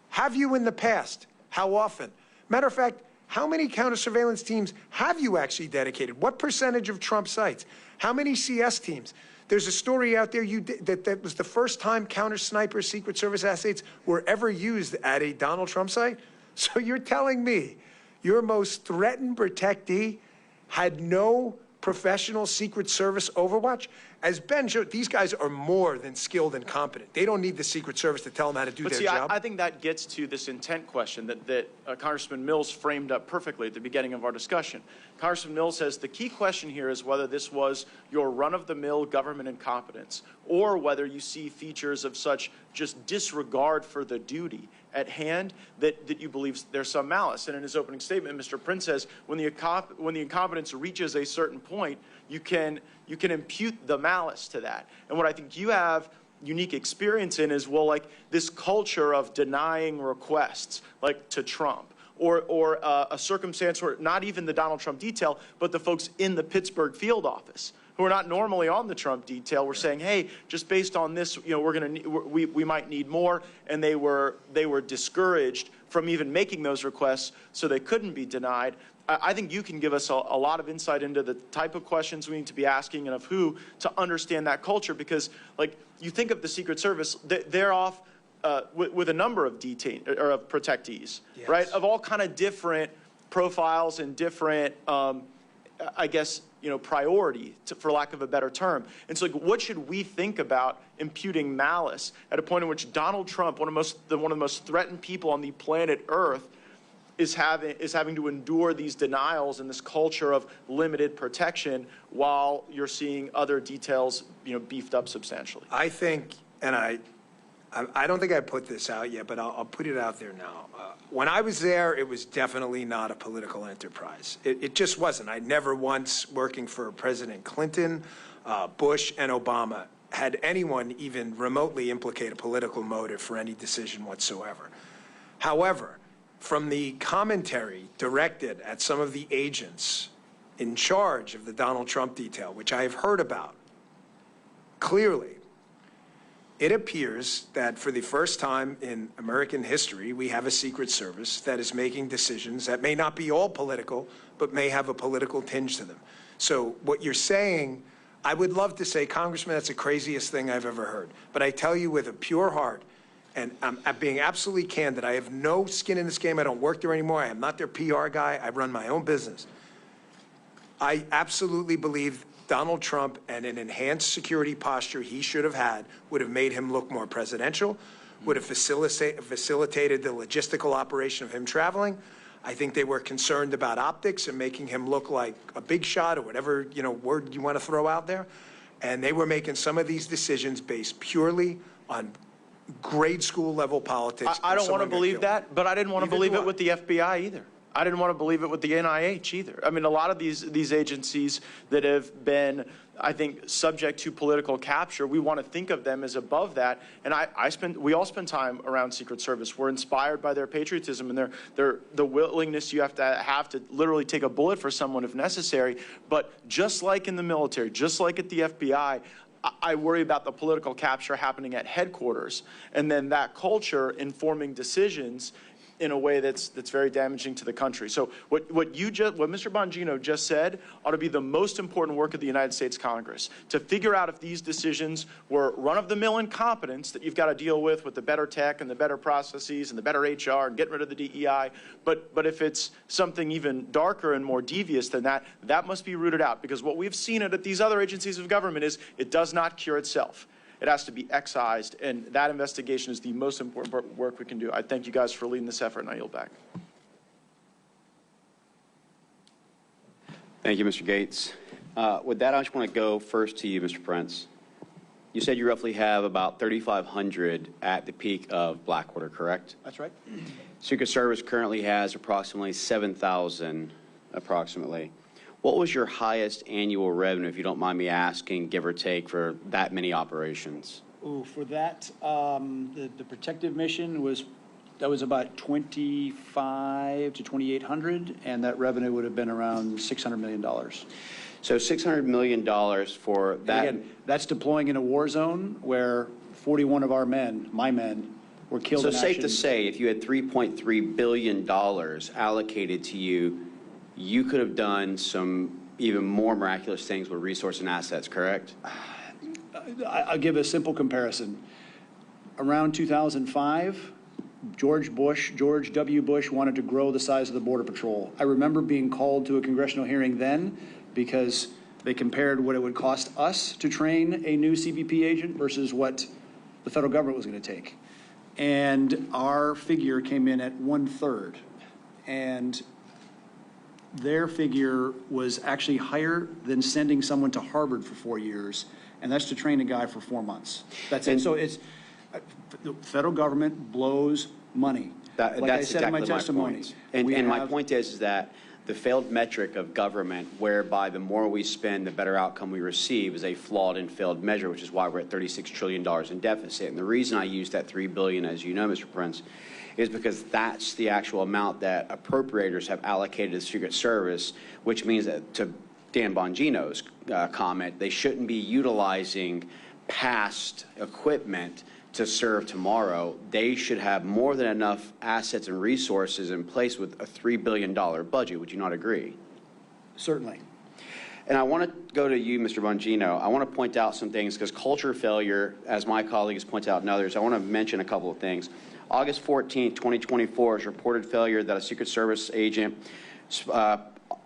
Have you in the past? How often? Matter of fact, how many counter-surveillance teams have you actually dedicated? What percentage of Trump sites? How many CS teams? There's a story out there that was the first time counter-sniper Secret Service assets were ever used at a Donald Trump site. So you're telling me your most threatened protectee had no professional Secret Service overwatch? As Ben showed, these guys are more than skilled and competent. They don't need the Secret Service to tell them how to do their job. I think that gets to this intent question that Congressman Mills framed up perfectly at the beginning of our discussion. Congressman Mills says the key question here is whether this was your run-of-the-mill government incompetence or whether you see features of such just disregard for the duty at hand that you believe there's some malice. And in his opening statement, Mr. Prince says when the incompetence reaches a certain point, you can impute the malice to that. And what I think you have unique experience in is, well, like this culture of denying requests, like to Trump, or a circumstance where not even the Donald Trump detail, but the folks in the Pittsburgh field office who are not normally on the Trump detail were saying, hey, just based on this, you know, we might need more, and they were discouraged from even making those requests, so they couldn't be denied. I think you can give us a lot of insight into the type of questions we need to be asking and of who to understand that culture, because, like, you think of the Secret Service, they're off with a number of protectees, yes, right, of all kind of different profiles and different, I guess, you know, priority, for lack of a better term. And so, like, what should we think about imputing malice at a point in which Donald Trump, one of the most threatened people on the planet Earth, is having to endure these denials and this culture of limited protection while you're seeing other details, you know, beefed up substantially? I think, and I don't think I put this out yet, but I'll put it out there now. When I was there, it was definitely not a political enterprise. It just wasn't. I never once, working for President Clinton, Bush, and Obama, had anyone even remotely implicate a political motive for any decision whatsoever. However, from the commentary directed at some of the agents in charge of the Donald Trump detail, which I have heard about, clearly, it appears that for the first time in American history, we have a Secret Service that is making decisions that may not be all political, but may have a political tinge to them. So what you're saying, I would love to say, Congressman, that's the craziest thing I've ever heard. But I tell you with a pure heart, and I'm being absolutely candid, I have no skin in this game. I don't work there anymore. I am not their PR guy. I run my own business. I absolutely believe Donald Trump and an enhanced security posture he should have had would have made him look more presidential, would have facilitated the logistical operation of him traveling. I think they were concerned about optics and making him look like a big shot or whatever, word you want to throw out there. And they were making some of these decisions based purely on grade school level politics. I don't want to believe that, but I didn't want to believe it with the FBI either. I didn't want to believe it with the NIH either. I mean, a lot of these agencies that have been, I think, subject to political capture, we want to think of them as above that. And we all spend time around Secret Service. We're inspired by their patriotism and the willingness you have to literally take a bullet for someone if necessary. But just like in the military, just like at the FBI, I worry about the political capture happening at headquarters, and then that culture informing decisions in a way that's very damaging to the country. So what Mr. Bongino just said ought to be the most important work of the United States Congress, to figure out if these decisions were run-of-the-mill incompetence that you've got to deal with the better tech and the better processes and the better HR and getting rid of the DEI. But if it's something even darker and more devious than that, that must be rooted out, because what we've seen at these other agencies of government is it does not cure itself. It has to be excised, and that investigation is the most important work we can do. I thank you guys for leading this effort, and I yield back. Thank you, Mr. Gates. With that, I just want to go first to you, Mr. Prince. You said you roughly have about 3,500 at the peak of Blackwater, correct? That's right. Secret Service currently has approximately 7,000, approximately. What was your highest annual revenue, if you don't mind me asking, give or take, for that many operations? Ooh, for that, the protective mission was about 2,500 to 2,800, and that revenue would have been around $600 million. So $600 million for that. And again, that's deploying in a war zone where 41 of our men, my men, were killed. So in safe action. to say, if you had $3.3 billion allocated to you, you could have done some even more miraculous things with resource and assets, correct? I'll give a simple comparison. Around 2005, George W. Bush wanted to grow the size of the Border Patrol. I remember being called to a congressional hearing then because they compared what it would cost us to train a new CBP agent versus what the federal government was going to take. And our figure came in at 1/3. And their figure was actually higher than sending someone to Harvard for 4 years, and that's to train a guy for 4 months. That's it. So it's the federal government blows money. Like I said in my testimony. And my point is that the failed metric of government, whereby the more we spend, the better outcome we receive, is a flawed and failed measure, which is why we're at $36 trillion in deficit. And the reason I use that $3 billion, as you know, Mr. Prince, is because that's the actual amount that appropriators have allocated to the Secret Service, which means that, to Dan Bongino's comment, they shouldn't be utilizing past equipment to serve tomorrow. They should have more than enough assets and resources in place with a $3 billion budget. Would you not agree? Certainly. And I want to go to you, Mr. Bongino. I want to point out some things, because culture failure, as my colleagues point out and others, I want to mention a couple of things. August 14, 2024 is reported failure that a Secret Service agent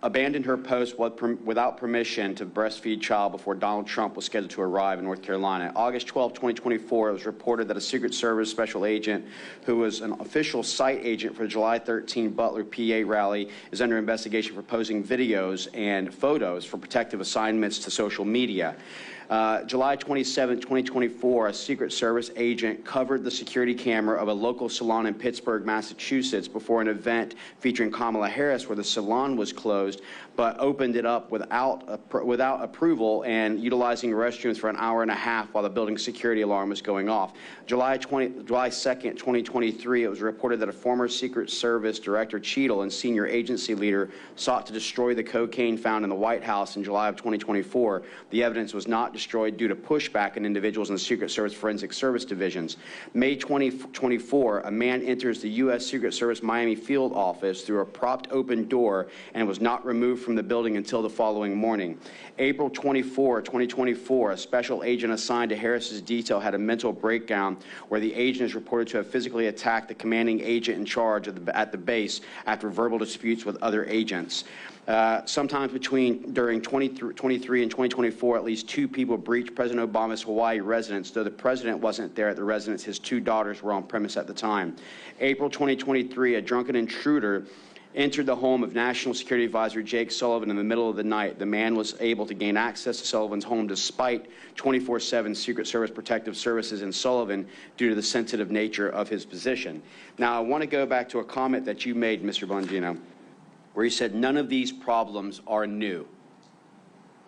abandoned her post without permission to breastfeed child before Donald Trump was scheduled to arrive in North Carolina. August 12, 2024, it was reported that a Secret Service special agent who was an official site agent for the July 13 Butler PA rally is under investigation for posting videos and photos for protective assignments to social media. July 27, 2024, a Secret Service agent covered the security camera of a local salon in Pittsburgh, Massachusetts, before an event featuring Kamala Harris where the salon was closed, but opened it up without approval and utilizing restrooms for an hour and a half while the building's security alarm was going off. July 2nd, 2023, it was reported that a former Secret Service Director Cheadle and senior agency leader sought to destroy the cocaine found in the White House in July of 2024. The evidence was not destroyed due to pushback in individuals in the Secret Service Forensic Service divisions. May 2024, a man enters the U.S. Secret Service Miami field office through a propped open door and was not removed from the building until the following morning. April 24, 2024, a special agent assigned to Harris's detail had a mental breakdown where the agent is reported to have physically attacked the commanding agent in charge at the base after verbal disputes with other agents. Sometimes during 2023 and 2024, at least 2 people breached President Obama's Hawaii residence. Though the president wasn't there at the residence, his 2 daughters were on premise at the time. April 2023, a drunken intruder entered the home of National Security Advisor Jake Sullivan in the middle of the night. The man was able to gain access to Sullivan's home despite 24/7 Secret Service protective services in Sullivan due to the sensitive nature of his position. Now, I want to go back to a comment that you made, Mr. Bongino, where you said none of these problems are new.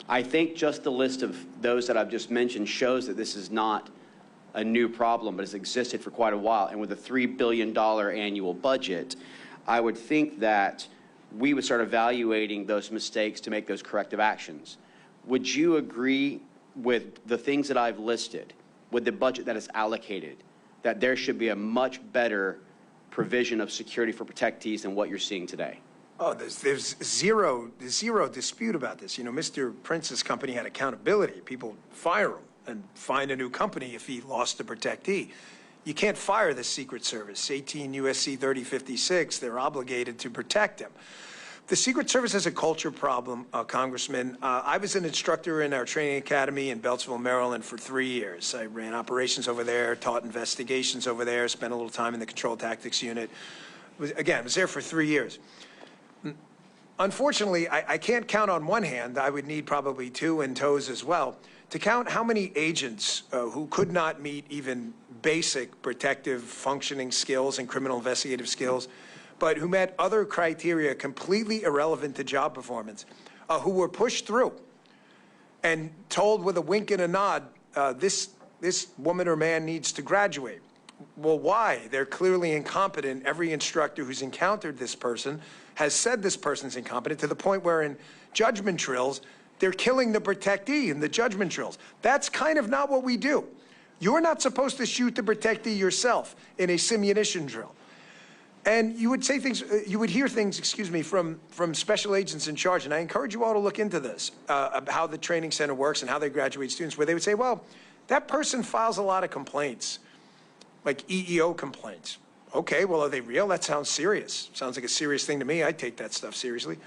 I think just the list of those that I've just mentioned shows that this is not a new problem, but has existed for quite a while. And with a $3 billion annual budget, I would think that we would start evaluating those mistakes to make those corrective actions. Would you agree with the things that I've listed, with the budget that is allocated, that there should be a much better provision of security for protectees than what you're seeing today? Oh, there's zero dispute about this. You know, Mr. Prince's company had accountability. People fire him and find a new company if he lost a protectee. You can't fire the Secret Service. 18 U.S.C. 3056, they're obligated to protect him. The Secret Service has a culture problem, Congressman. I was an instructor in our training academy in Beltsville, Maryland for 3 years. I ran operations over there, taught investigations over there, spent a little time in the control tactics unit. I was there for 3 years. Unfortunately, I can't count on one hand. I would need probably 2 and toes as well to count how many agents who could not meet even basic protective functioning skills and criminal investigative skills, but who met other criteria completely irrelevant to job performance, who were pushed through and told with a wink and a nod, this woman or man needs to graduate. Well, why? They're clearly incompetent. Every instructor who's encountered this person has said this person's incompetent to the point where in judgment drills, they're killing the protectee in the judgment drills. That's kind of not what we do. You're not supposed to shoot the protectee yourself in a simunition drill. And you would say things, you would hear things, excuse me, from special agents in charge, and I encourage you all to look into this, how the training center works and how they graduate students, where they would say, well, that person files a lot of complaints, like EEO complaints. Okay, well, are they real? That sounds serious. Sounds like a serious thing to me. I take that stuff seriously.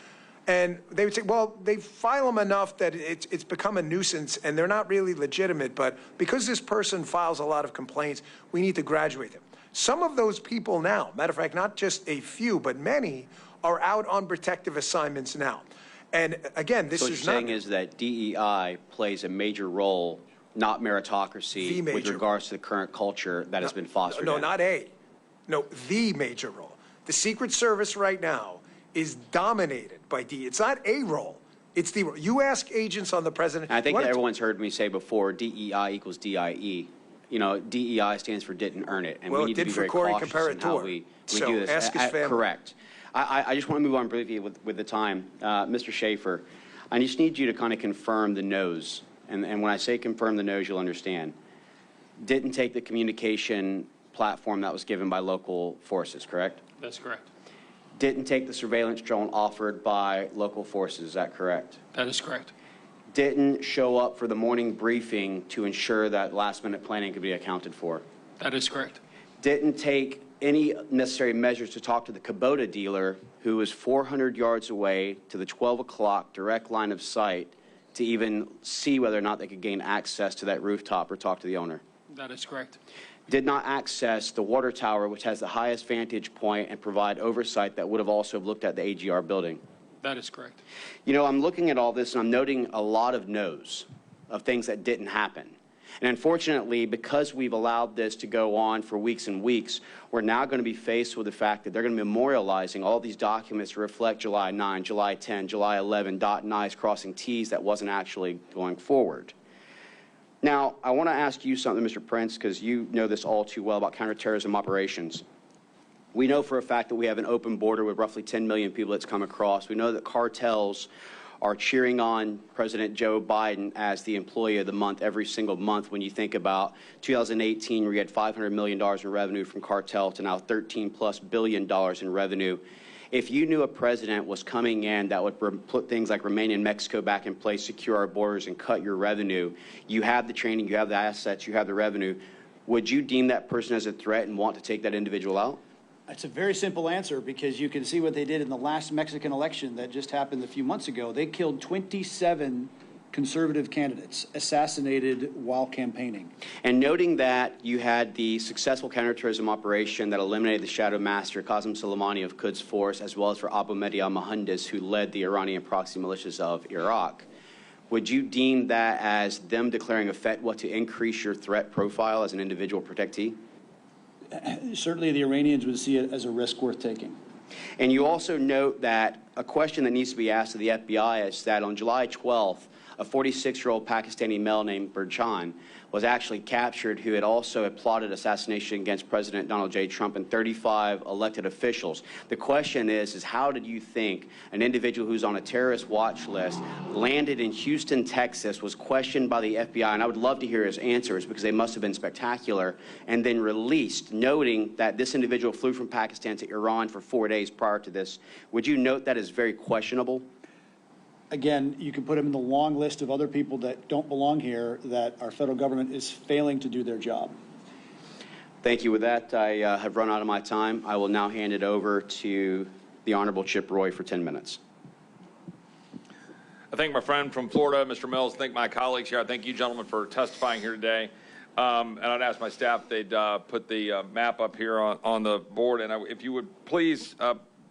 And they would say, well, they file them enough that it's become a nuisance and they're not really legitimate, but because this person files a lot of complaints, we need to graduate them. Some of those people now, matter of fact, not just a few, but many, are out on protective assignments now. And again, this is not... So what you're saying is that DEI plays a major role, not meritocracy, with regards to the current culture that has been fostered. No, not a. No, the major role. The Secret Service right now is dominated by DEI. It's not a role. It's the role. You ask agents on the president... I think that everyone's heard me say before, DEI equals DIE. You know, DEI stands for didn't earn it, and we need to be very cautious in how we do this. Ask his family. Correct. I just want to move on briefly with the time. Mr. Schaefer, I just need you to kind of confirm the no's. And when I say confirm the no's, you'll understand. Didn't take the communication platform that was given by local forces, correct? That's correct. Didn't take the surveillance drone offered by local forces, is that correct? That is correct. Didn't show up for the morning briefing to ensure that last-minute planning could be accounted for. That is correct. Didn't take any necessary measures to talk to the Kubota dealer, who was 400 yards away to the 12 o'clock direct line of sight, to even see whether or not they could gain access to that rooftop or talk to the owner. That is correct. Did not access the water tower, which has the highest vantage point, and provide oversight that would have also looked at the AGR building. That is correct. You know, I'm looking at all this and I'm noting a lot of no's. of things that didn't happen. And unfortunately, because we've allowed this to go on for weeks and weeks, we're now going to be faced with the fact that they're going to be memorializing all these documents to reflect July 9, July 10, July 11, dotting I's, crossing T's that wasn't actually going forward. Now, I want to ask you something, Mr. Prince, because you know this all too well about counterterrorism operations. We know for a fact that we have an open border with roughly 10 million people that's come across. We know that cartels are cheering on President Joe Biden as the employee of the month every single month when you think about 2018, where you had $500 million in revenue from cartel to now $13+ billion in revenue. If you knew a president was coming in that would put things like remain in Mexico back in place, secure our borders, and cut your revenue, you have the training, you have the assets, you have the revenue, would you deem that person as a threat and want to take that individual out? It's a very simple answer, because you can see what they did in the last Mexican election that just happened a few months ago. They killed 27 conservative candidates, assassinated while campaigning. And noting that you had the successful counterterrorism operation that eliminated the shadow master, Qasem Soleimani of Quds Force, as well as for Abu Mahdi al-Mohandes, who led the Iranian proxy militias of Iraq, would you deem that as them declaring a fatwa to increase your threat profile as an individual protectee? Certainly the Iranians would see it as a risk worth taking. And you also note that a question that needs to be asked of the FBI is that on July 12th, a 46-year-old Pakistani male named Burjan was actually captured, who had also plotted assassination against President Donald J. Trump and 35 elected officials. The question is how did you think an individual who's on a terrorist watch list, landed in Houston, Texas, was questioned by the FBI, and I would love to hear his answers because they must have been spectacular, and then released, noting that this individual flew from Pakistan to Iran for 4 days prior to this? Would you note that as very questionable? Again, you can put them in the long list of other people that don't belong here, that our federal government is failing to do their job. Thank you. With that, I have run out of my time. I will now hand it over to the Honorable Chip Roy for 10 minutes. I thank my friend from Florida, Mr. Mills. I thank my colleagues here. I thank you, gentlemen, for testifying here today. And I'd ask my staff they'd put the map up here on the board. And if you would please,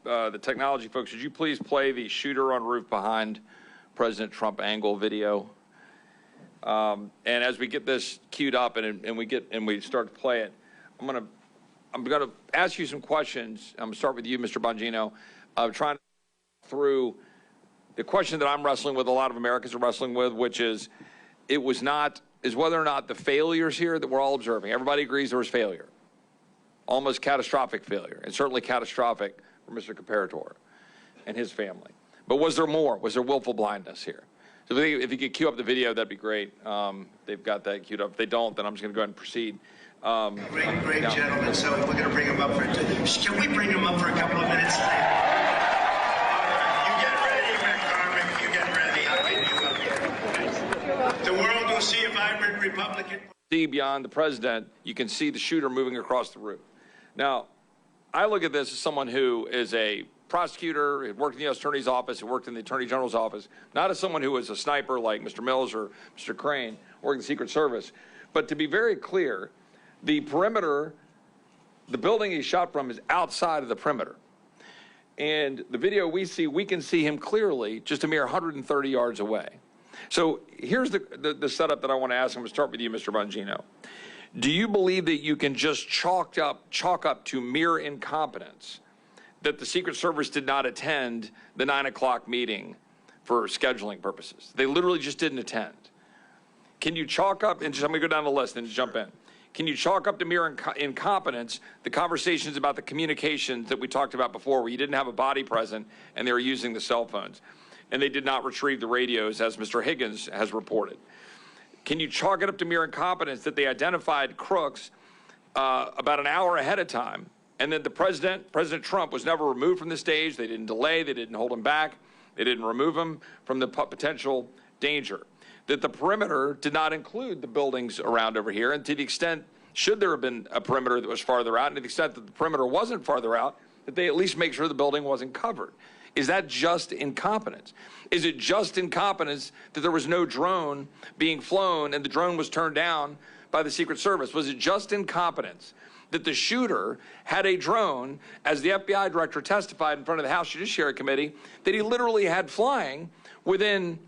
the technology folks, would you please play the shooter on roof behind President Trump angle video? And as we get this queued up and we start to play it, I'm gonna ask you some questions. I'm gonna start with you, Mr. Bongino. Trying to through the question that I'm wrestling with, a lot of Americans are wrestling with, which is whether or not the failures here that we're all observing. Everybody agrees there was failure, almost catastrophic failure, and certainly catastrophic for Mr. Comparator and his family. But was there more? Was there willful blindness here? So if you could cue up the video, that'd be great. They've got that queued up. If they don't, then I'm just going to go ahead and proceed. Great gentlemen. So we're going to bring him up for can we bring him up for a couple of minutes? You get ready, McCormick. You get ready. I'll get you up here. The world will see a vibrant Republican. See beyond the president, you can see the shooter moving across the roof. Now, I look at this as someone who is a prosecutor, who worked in the U.S. Attorney's Office, who worked in the Attorney General's office, not as someone who was a sniper like Mr. Mills or Mr. Crane, working in the Secret Service. But to be very clear, the perimeter, the building he shot from is outside of the perimeter. And the video we see, we can see him clearly just a mere 130 yards away. So here's the setup that I want to ask. I'm going to start with you, Mr. Bongino. Do you believe that you can just chalk up to mere incompetence that the Secret Service did not attend the 9 o'clock meeting for scheduling purposes? They literally just didn't attend. Can you chalk up, and just, I'm going to go down the list and just jump in. Can you chalk up to mere incompetence the conversations about the communications that we talked about before, where you didn't have a body present and they were using the cell phones, and they did not retrieve the radios, as Mr. Higgins has reported? Can you chalk it up to mere incompetence that they identified crooks about an hour ahead of time, and that the President Trump, was never removed from the stage? They didn't delay, they didn't hold him back, they didn't remove him from the potential danger. That the perimeter did not include the buildings around over here, and to the extent, should there have been a perimeter that was farther out, and to the extent that the perimeter wasn't farther out, that they at least make sure the building wasn't covered. Is that just incompetence? Is it just incompetence that there was no drone being flown and the drone was turned down by the Secret Service? Was it just incompetence that the shooter had a drone, as the FBI director testified in front of the House Judiciary Committee, that he literally had flying within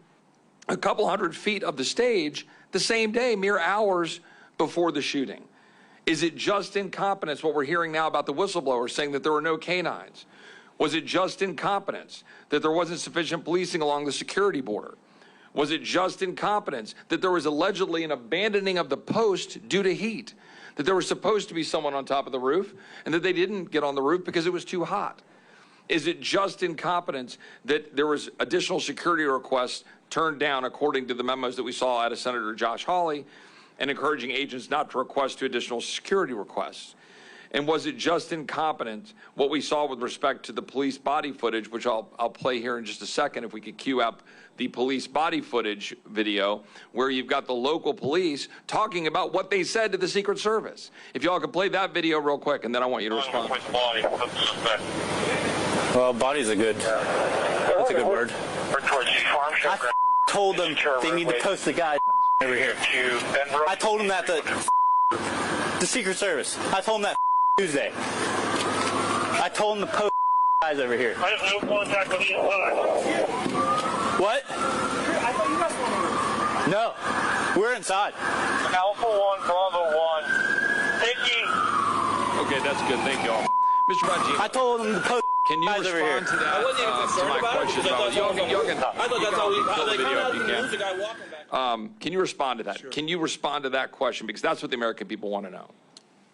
a couple hundred feet of the stage the same day, mere hours before the shooting? Is it just incompetence, what we're hearing now about the whistleblower saying that there were no canines? Was it just incompetence that there wasn't sufficient policing along the security border? Was it just incompetence that there was allegedly an abandoning of the post due to heat? That there was supposed to be someone on top of the roof and that they didn't get on the roof because it was too hot? Is it just incompetence that there was additional security requests turned down according to the memos that we saw out of Senator Josh Hawley and encouraging agents not to request to additional security requests? And was it just incompetence what we saw with respect to the police body footage, which I'll play here in just a second if we could cue up the police body footage video, where you've got the local police talking about what they said to the Secret Service. If y'all could play that video real quick, and then I want you to respond. Well, body's a good, that's a good word. I told them they need to post the guy over here. I told them that the Secret Service. I told them that Tuesday. I told them to post guys over here. I have no contact with you. What? I thought you guys were. No, we're inside. Alpha 1, Bravo 1. Thank you. Okay, that's good. Thank you all. Mr. Bongino. I told them to post. Can you respond to that? I wasn't even concerned about it because I thought that's how we can you respond to that? Sure. Can you respond to that question? Because that's what the American people want to know.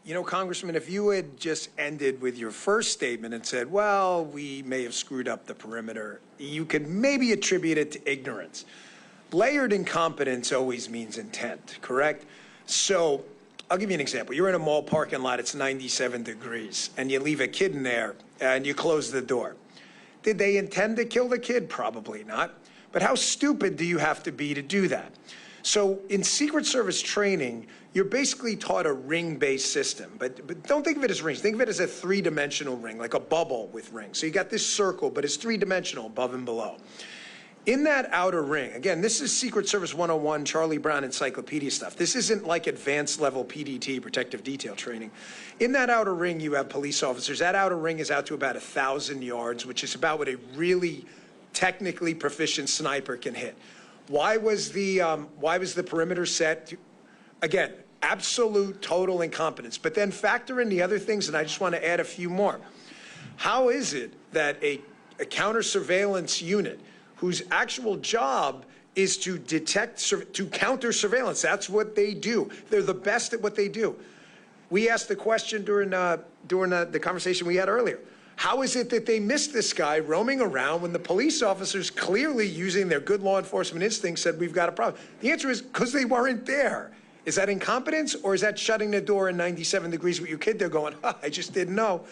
You know, Congressman, if you had just ended with your first statement and said, well, we may have screwed up the perimeter, you could maybe attribute it to ignorance. Layered incompetence always means intent, correct? So I'll give you an example. You're in a mall parking lot, it's 97 degrees, and you leave a kid in there and you close the door. Did they intend to kill the kid? Probably not. But how stupid do you have to be to do that? So in Secret Service training, you're basically taught a ring-based system, but don't think of it as rings. Think of it as a three-dimensional ring, like a bubble with rings. So you got this circle, but it's three-dimensional above and below. In that outer ring, again, this is Secret Service 101, Charlie Brown encyclopedia stuff. This isn't like advanced level PDT, protective detail training. In that outer ring, you have police officers. That outer ring is out to about 1,000 yards, which is about what a really technically proficient sniper can hit. Why was the perimeter set to, again, absolute total incompetence? But then factor in the other things, and I just want to add a few more. How is it that a counter surveillance unit whose actual job is to detect, to counter surveillance, that's what they do. They're the best at what they do. We asked the question during the conversation we had earlier. How is it that they missed this guy roaming around when the police officers, clearly using their good law enforcement instincts, said we've got a problem? The answer is because they weren't there. Is that incompetence, or is that shutting the door in 97 degrees with your kid there going, I just didn't know?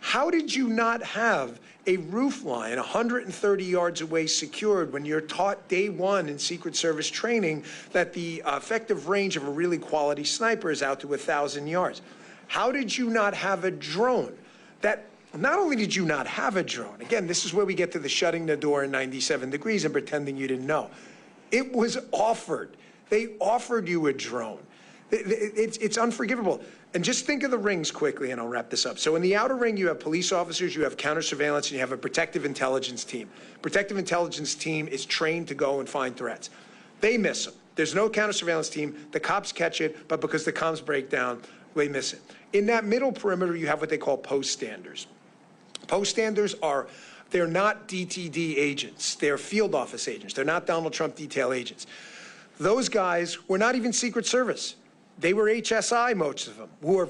How did you not have a roof line 130 yards away secured when you're taught day one in Secret Service training that the effective range of a really quality sniper is out to 1,000 yards? How did you not have a drone? That not only did you not have a drone, again, this is where we get to the shutting the door in 97 degrees and pretending you didn't know. It was offered. They offered you a drone. It's unforgivable. And just think of the rings quickly, and I'll wrap this up. So in the outer ring, you have police officers, you have counter surveillance, and you have a protective intelligence team. Protective intelligence team is trained to go and find threats. They miss them. There's no counter surveillance team. The cops catch it, but because the comms break down, they miss it. In that middle perimeter, you have what they call post standers. Post standers they're not DTD agents. They're field office agents. They're not Donald Trump detail agents. Those guys were not even Secret Service. They were HSI, most of them, who are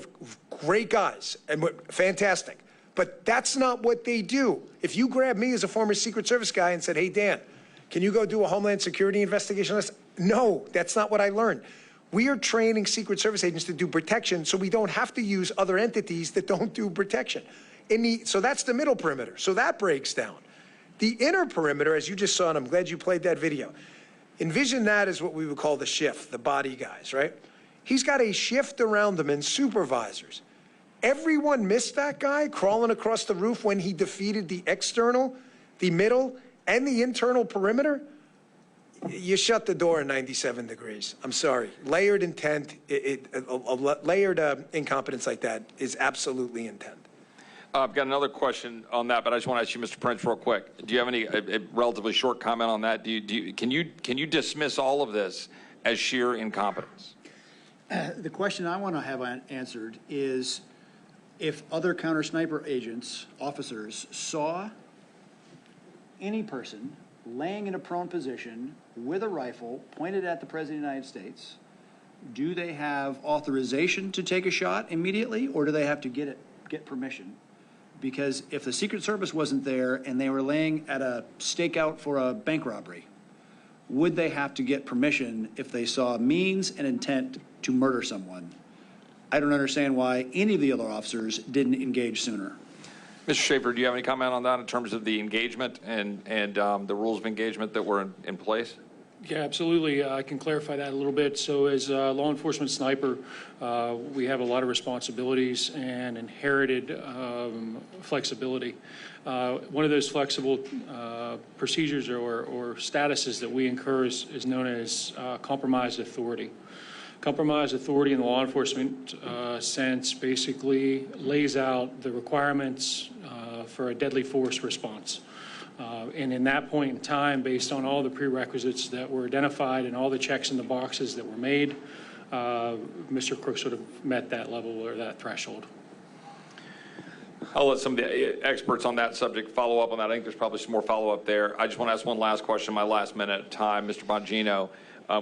great guys and were fantastic. But that's not what they do. If you grab me as a former Secret Service guy and said, hey, Dan, can you go do a Homeland Security investigation on this? No, that's not what I learned. We are training Secret Service agents to do protection so we don't have to use other entities that don't do protection. So that's the middle perimeter. So that breaks down. The inner perimeter, as you just saw, and I'm glad you played that video, envision that as what we would call the shift, the body guys, right? He's got a shift around them and supervisors. Everyone missed that guy crawling across the roof when he defeated the external, the middle, and the internal perimeter. You shut the door in 97 degrees. I'm sorry. Layered intent, layered incompetence like that is absolutely intent. I've got another question on that, but I just want to ask you, Mr. Prince, real quick. Do you have a relatively short comment on that? Can you dismiss all of this as sheer incompetence? The question I want to have answered is if other counter sniper agents, officers, saw any person laying in a prone position with a rifle pointed at the President of the United States, do they have authorization to take a shot immediately, or do they have to get permission? Because if the Secret Service wasn't there and they were laying at a stakeout for a bank robbery, would they have to get permission if they saw means and intent to murder someone? I don't understand why any of the other officers didn't engage sooner. Mr. Schaefer, do you have any comment on that in terms of the engagement and the rules of engagement that were in place? Yeah, absolutely. I can clarify that a little bit. So as a law enforcement sniper, we have a lot of responsibilities and inherited flexibility. One of those flexible procedures or statuses that we incur is known as compromised authority. Compromised authority in the law enforcement sense basically lays out the requirements for a deadly force response. And in that point in time, based on all the prerequisites that were identified and all the checks in the boxes that were made, Mr. Crooks would have met that level or that threshold. I'll let some of the experts on that subject follow up on that. I think there's probably some more follow-up there. I just want to ask one last question, my last minute of time. Mr. Bongino,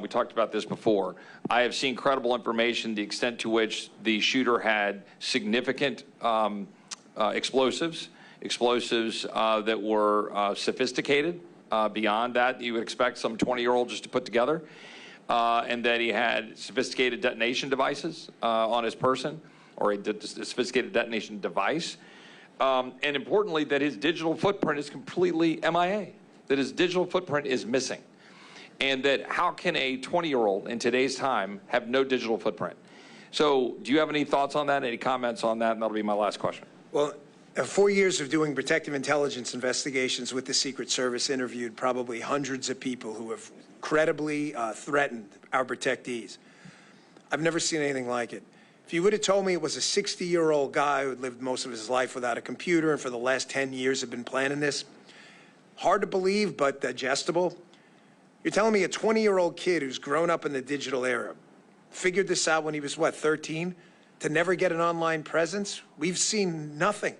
we talked about this before. I have seen credible information, the extent to which the shooter had significant explosives that were sophisticated beyond that you would expect some 20-year-old just to put together, and that he had sophisticated detonation devices on his person, or a sophisticated detonation device, and importantly, that his digital footprint is completely MIA, that his digital footprint is missing, and that how can a 20-year-old in today's time have no digital footprint? So do you have any thoughts on that, any comments on that? And that'll be my last question. Well, 4 years of doing protective intelligence investigations with the Secret Service, interviewed probably hundreds of people who have credibly threatened our protectees. I've never seen anything like it. If you would have told me it was a 60-year-old guy who had lived most of his life without a computer and for the last 10 years had been planning this, hard to believe but digestible. You're telling me a 20-year-old kid who's grown up in the digital era figured this out when he was, what, 13, to never get an online presence? We've seen nothing.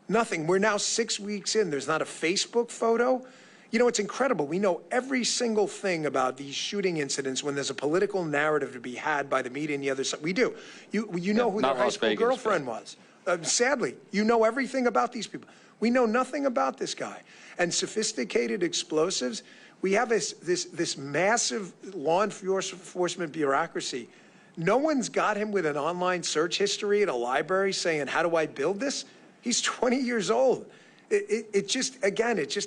Nothing. We're now 6 weeks in. There's not a Facebook photo. You know, it's incredible. We know every single thing about these shooting incidents when there's a political narrative to be had by the media and the other side. We do. You know who their high school girlfriend was. Sadly, you know everything about these people. We know nothing about this guy. And sophisticated explosives, we have this massive law enforcement bureaucracy. No one's got him with an online search history at a library saying, how do I build this? He's 20 years old. It just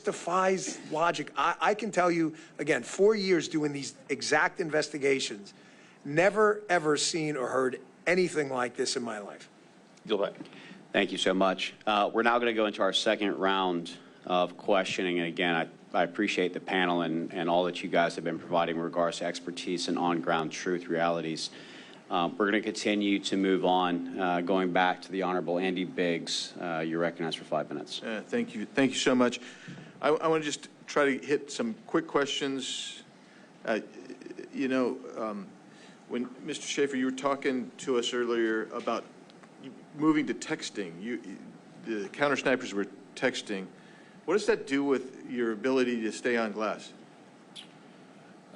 defies logic. I can tell you, again, 4 years doing these exact investigations, never, ever seen or heard anything like this in my life. Thank you so much. We're now going to go into our second round of questioning. And again, I appreciate the panel and all that you guys have been providing in regards to expertise and on-ground truth realities. We're going to continue to move on, going back to the Honorable Andy Biggs. You're recognized for 5 minutes. Thank you. Thank you so much. I want to just try to hit some quick questions. When Mr. Schaefer, you were talking to us earlier about moving to texting. The counter snipers were texting. What does that do with your ability to stay on glass?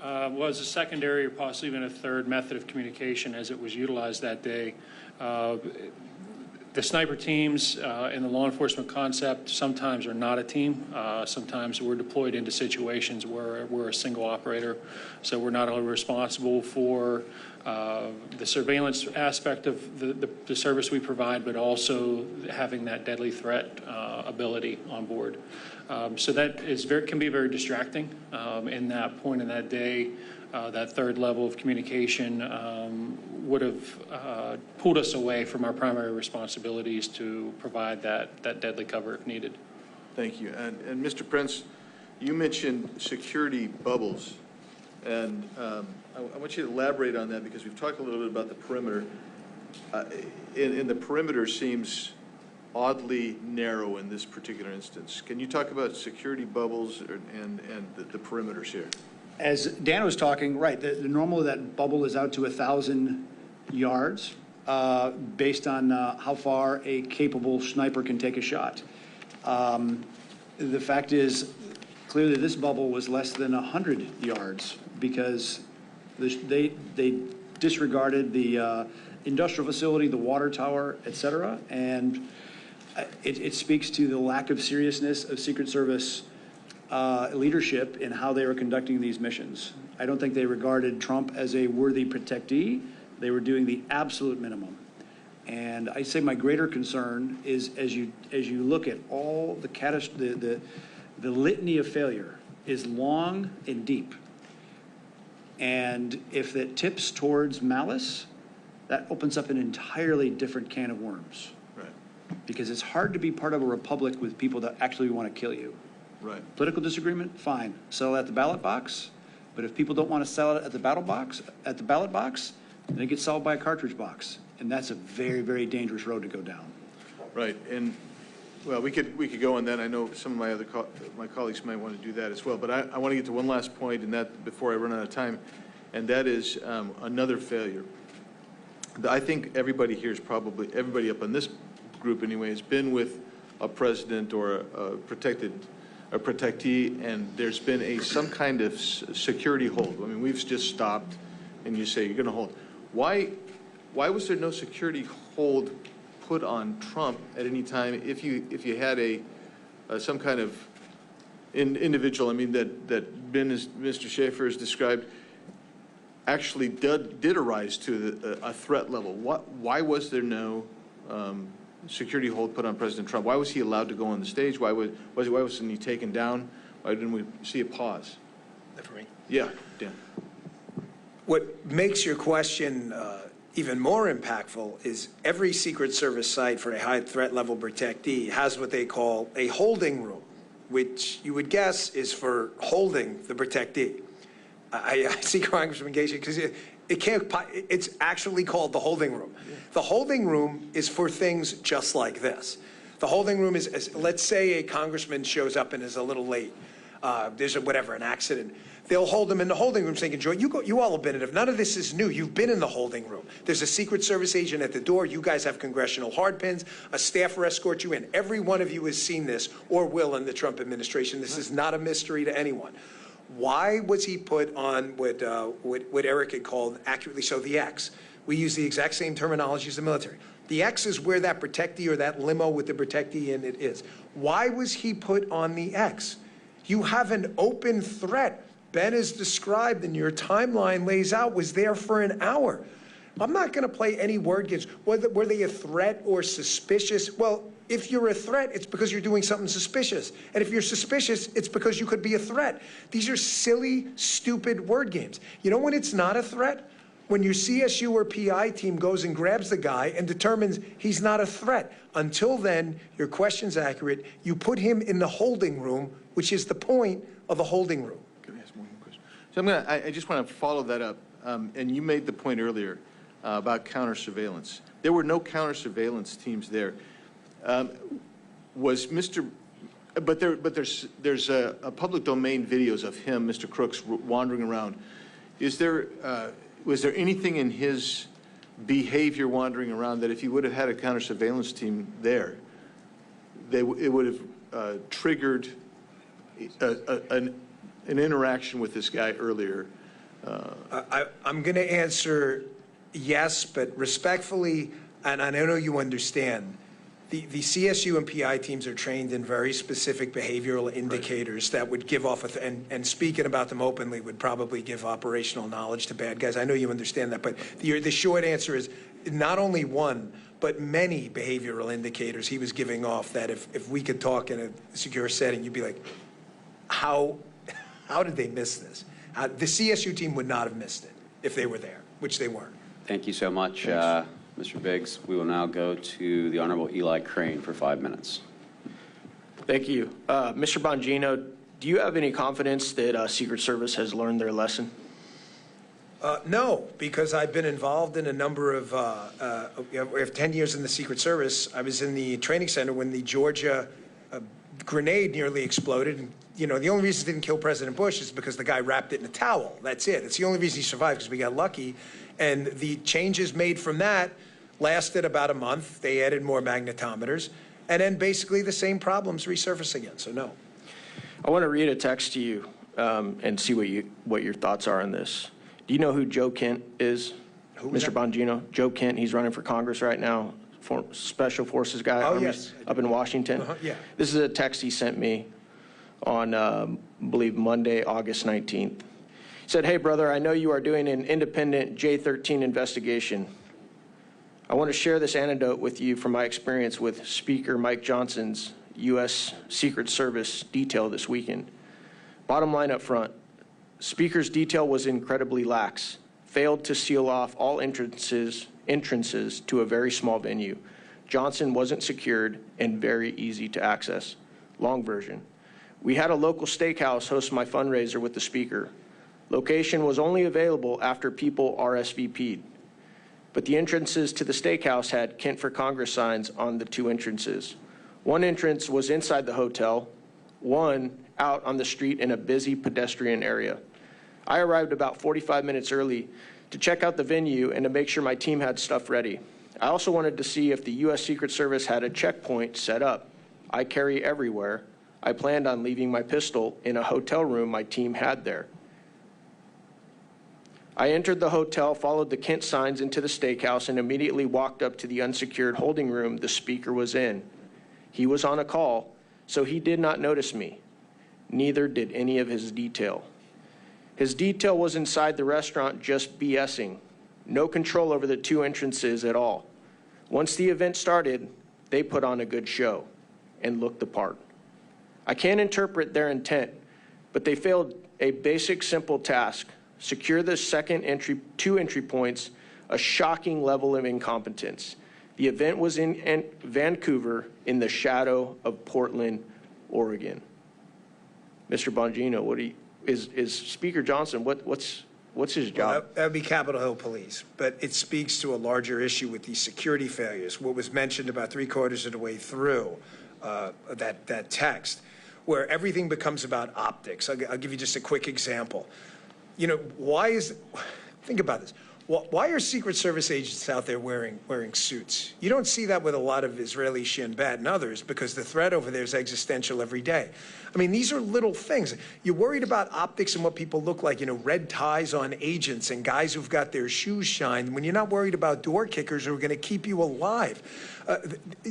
Was a secondary or possibly even a third method of communication as it was utilized that day. The sniper teams in the law enforcement concept sometimes are not a team. Sometimes we're deployed into situations where we're a single operator. So we're not only responsible for the surveillance aspect of the service we provide, but also having that deadly threat ability on board. So that can be very distracting in that point in that day. That third level of communication would have pulled us away from our primary responsibilities to provide that deadly cover if needed. Thank you. And Mr. Prince, you mentioned security bubbles. And I want you to elaborate on that because we've talked a little bit about the perimeter. And the perimeter seems oddly narrow in this particular instance. Can you talk about security bubbles and the perimeters here? As Dan was talking, right, the normal of that bubble is out to 1,000 yards based on how far a capable sniper can take a shot. The fact is, clearly this bubble was less than 100 yards because they disregarded the industrial facility, the water tower, et cetera, and it speaks to the lack of seriousness of Secret Service leadership in how they were conducting these missions. I don't think they regarded Trump as a worthy protectee. They were doing the absolute minimum. And I say my greater concern is as you look at all the litany of failure is long and deep. And if it tips towards malice, that opens up an entirely different can of worms. Right. Because it's hard to be part of a republic with people that actually want to kill you. Right. Political disagreement, fine. Sell it at the ballot box. But if people don't want to sell it at the ballot box, then it gets sold by a cartridge box. And that's a very, very dangerous road to go down. Right. And well, we could go on that. I know some of my colleagues might want to do that as well. But I want to get to one last point, and that before I run out of time, and that is another failure. I think everybody here is probably, everybody up on this group anyway, has been with a president or a protectee, and there's been some kind of security hold. I mean, we've just stopped, and you say you're going to hold. Why was there no security hold put on Trump at any time if you had some kind of individual? I mean, that Ben, as Mr. Schaefer has described, actually did arise to a threat level. Why was there no security hold put on President Trump? Why was he allowed to go on the stage? Why wasn't he taken down? Why didn't we see a pause? For me? Yeah, Dan. What makes your question even more impactful is every Secret Service site for a high threat level protectee has what they call a holding room, which you would guess is for holding the protectee. I see Congressman Gacy because it's actually called the holding room. Yeah. The holding room is for things just like this. The holding room is let's say a congressman shows up and is a little late. There's an accident. They'll hold him in the holding room saying, enjoy. You all have been in it. None of this is new. You've been in the holding room. There's a Secret Service agent at the door. You guys have congressional hardpins. A staffer escorts you in. Every one of you has seen this or will in the Trump administration. This is not a mystery to anyone. Why was he put on what Eric had called, accurately so, the X? We use the exact same terminology as the military. The X is where that protectee or that limo with the protectee in it is. Why was he put on the X? You have an open threat. Ben has described, and your timeline lays out, was there for an hour. I'm not going to play any word games. Were they a threat or suspicious? Well, if you're a threat, it's because you're doing something suspicious. And if you're suspicious, it's because you could be a threat. These are silly, stupid word games. You know when it's not a threat? When your CSU or PI team goes and grabs the guy and determines he's not a threat. Until then, your question's accurate. You put him in the holding room, which is the point of the holding room. Can I ask one more question? So I just want to follow that up. And you made the point earlier about counter surveillance. There were no counter surveillance teams there. There's a public domain videos of him, Mr. Crooks, wandering around. Was there anything in his behavior wandering around that if he would have had a counter surveillance team there, it would have triggered an interaction with this guy earlier? I'm going to answer yes, but respectfully, and I know you understand, the CSU and PI teams are trained in very specific behavioral indicators that would give off, and speaking about them openly would probably give operational knowledge to bad guys. I know you understand that, but the short answer is not only one, but many behavioral indicators he was giving off that if we could talk in a secure setting, you'd be like, how did they miss this? The CSU team would not have missed it if they were there, which they weren't. Thank you so much, Mr. Biggs. We will now go to the Honorable Eli Crane for 5 minutes. Thank you. Mr. Bongino, do you have any confidence that Secret Service has learned their lesson? No, because I've been involved in a number of, we have 10 years in the Secret Service. I was in the training center when the Georgia grenade nearly exploded. And, you know, the only reason it didn't kill President Bush is because the guy wrapped it in a towel. That's it. It's the only reason he survived, because we got lucky. And the changes made from that lasted about a month. They added more magnetometers. And then basically the same problems resurface again, so no. I want to read a text to you and see what your thoughts are on this. Do you know who Joe Kent is? Mr. Bongino? Joe Kent, he's running for Congress right now, Special Forces guy. Oh, yes. Up in Washington. Yeah. This is a text he sent me on, I believe, Monday, August 19th. He said, "Hey, brother, I know you are doing an independent J13 investigation. I want to share this anecdote with you from my experience with Speaker Mike Johnson's U.S. Secret Service detail this weekend. Bottom line up front, Speaker's detail was incredibly lax, failed to seal off all entrances to a very small venue. Johnson wasn't secured and very easy to access. Long version. We had a local steakhouse host my fundraiser with the Speaker. Location was only available after people RSVP'd. But the entrances to the steakhouse had Kent for Congress signs on the two entrances. One entrance was inside the hotel, one out on the street in a busy pedestrian area. I arrived about 45 minutes early to check out the venue and to make sure my team had stuff ready. I also wanted to see if the U.S. Secret Service had a checkpoint set up. I carry everywhere. I planned on leaving my pistol in a hotel room my team had there. I entered the hotel, followed the Kent signs into the steakhouse, and immediately walked up to the unsecured holding room the Speaker was in. He was on a call, so he did not notice me. Neither did any of his detail. His detail was inside the restaurant just BSing. No control over the two entrances at all. Once the event started, they put on a good show and looked the part. I can't interpret their intent, but they failed a basic, simple task. Secure the two entry points, a shocking level of incompetence. The event was in Vancouver in the shadow of Portland, Oregon. Mr. Bongino, is Speaker Johnson, what's his job? Well, that would be Capitol Hill Police, but it speaks to a larger issue with these security failures. What was mentioned about 3/4 of the way through that text, where everything becomes about optics. I'll give you just a quick example. You know, think about this. Why are Secret Service agents out there wearing suits? You don't see that with a lot of Israeli Shin Bet and others, because the threat over there is existential every day. I mean, these are little things. You're worried about optics and what people look like, you know, red ties on agents and guys who've got their shoes shined, when you're not worried about door kickers who are going to keep you alive.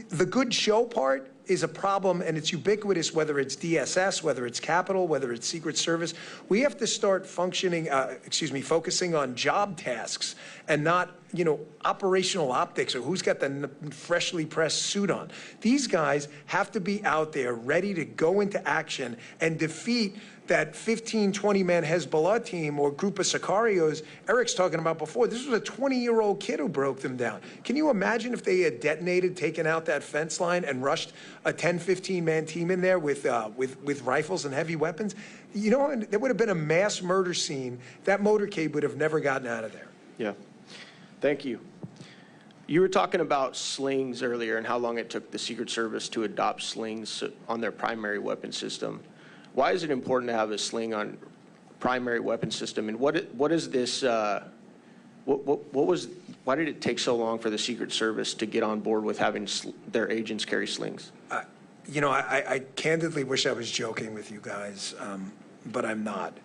The good show part is a problem, and it's ubiquitous, whether it's DSS, whether it's Capitol, whether it's Secret Service. We have to start focusing on job tasks and not, you know, operational optics or who's got the freshly pressed suit on. These guys have to be out there ready to go into action and defeat that 15, 20-man Hezbollah team or group of Sicarios Eric's talking about before. This was a 20-year-old kid who broke them down. Can you imagine if they had detonated, taken out that fence line, and rushed a 10, 15-man team in there with rifles and heavy weapons? You know, there would have been a mass murder scene. That motorcade would have never gotten out of there. Yeah. Thank you. You were talking about slings earlier and how long it took the Secret Service to adopt slings on their primary weapon system. Why is it important to have a sling on primary weapon system? And what is this? Why did it take so long for the Secret Service to get on board with having their agents carry slings? You know, I candidly wish I was joking with you guys, but I'm not.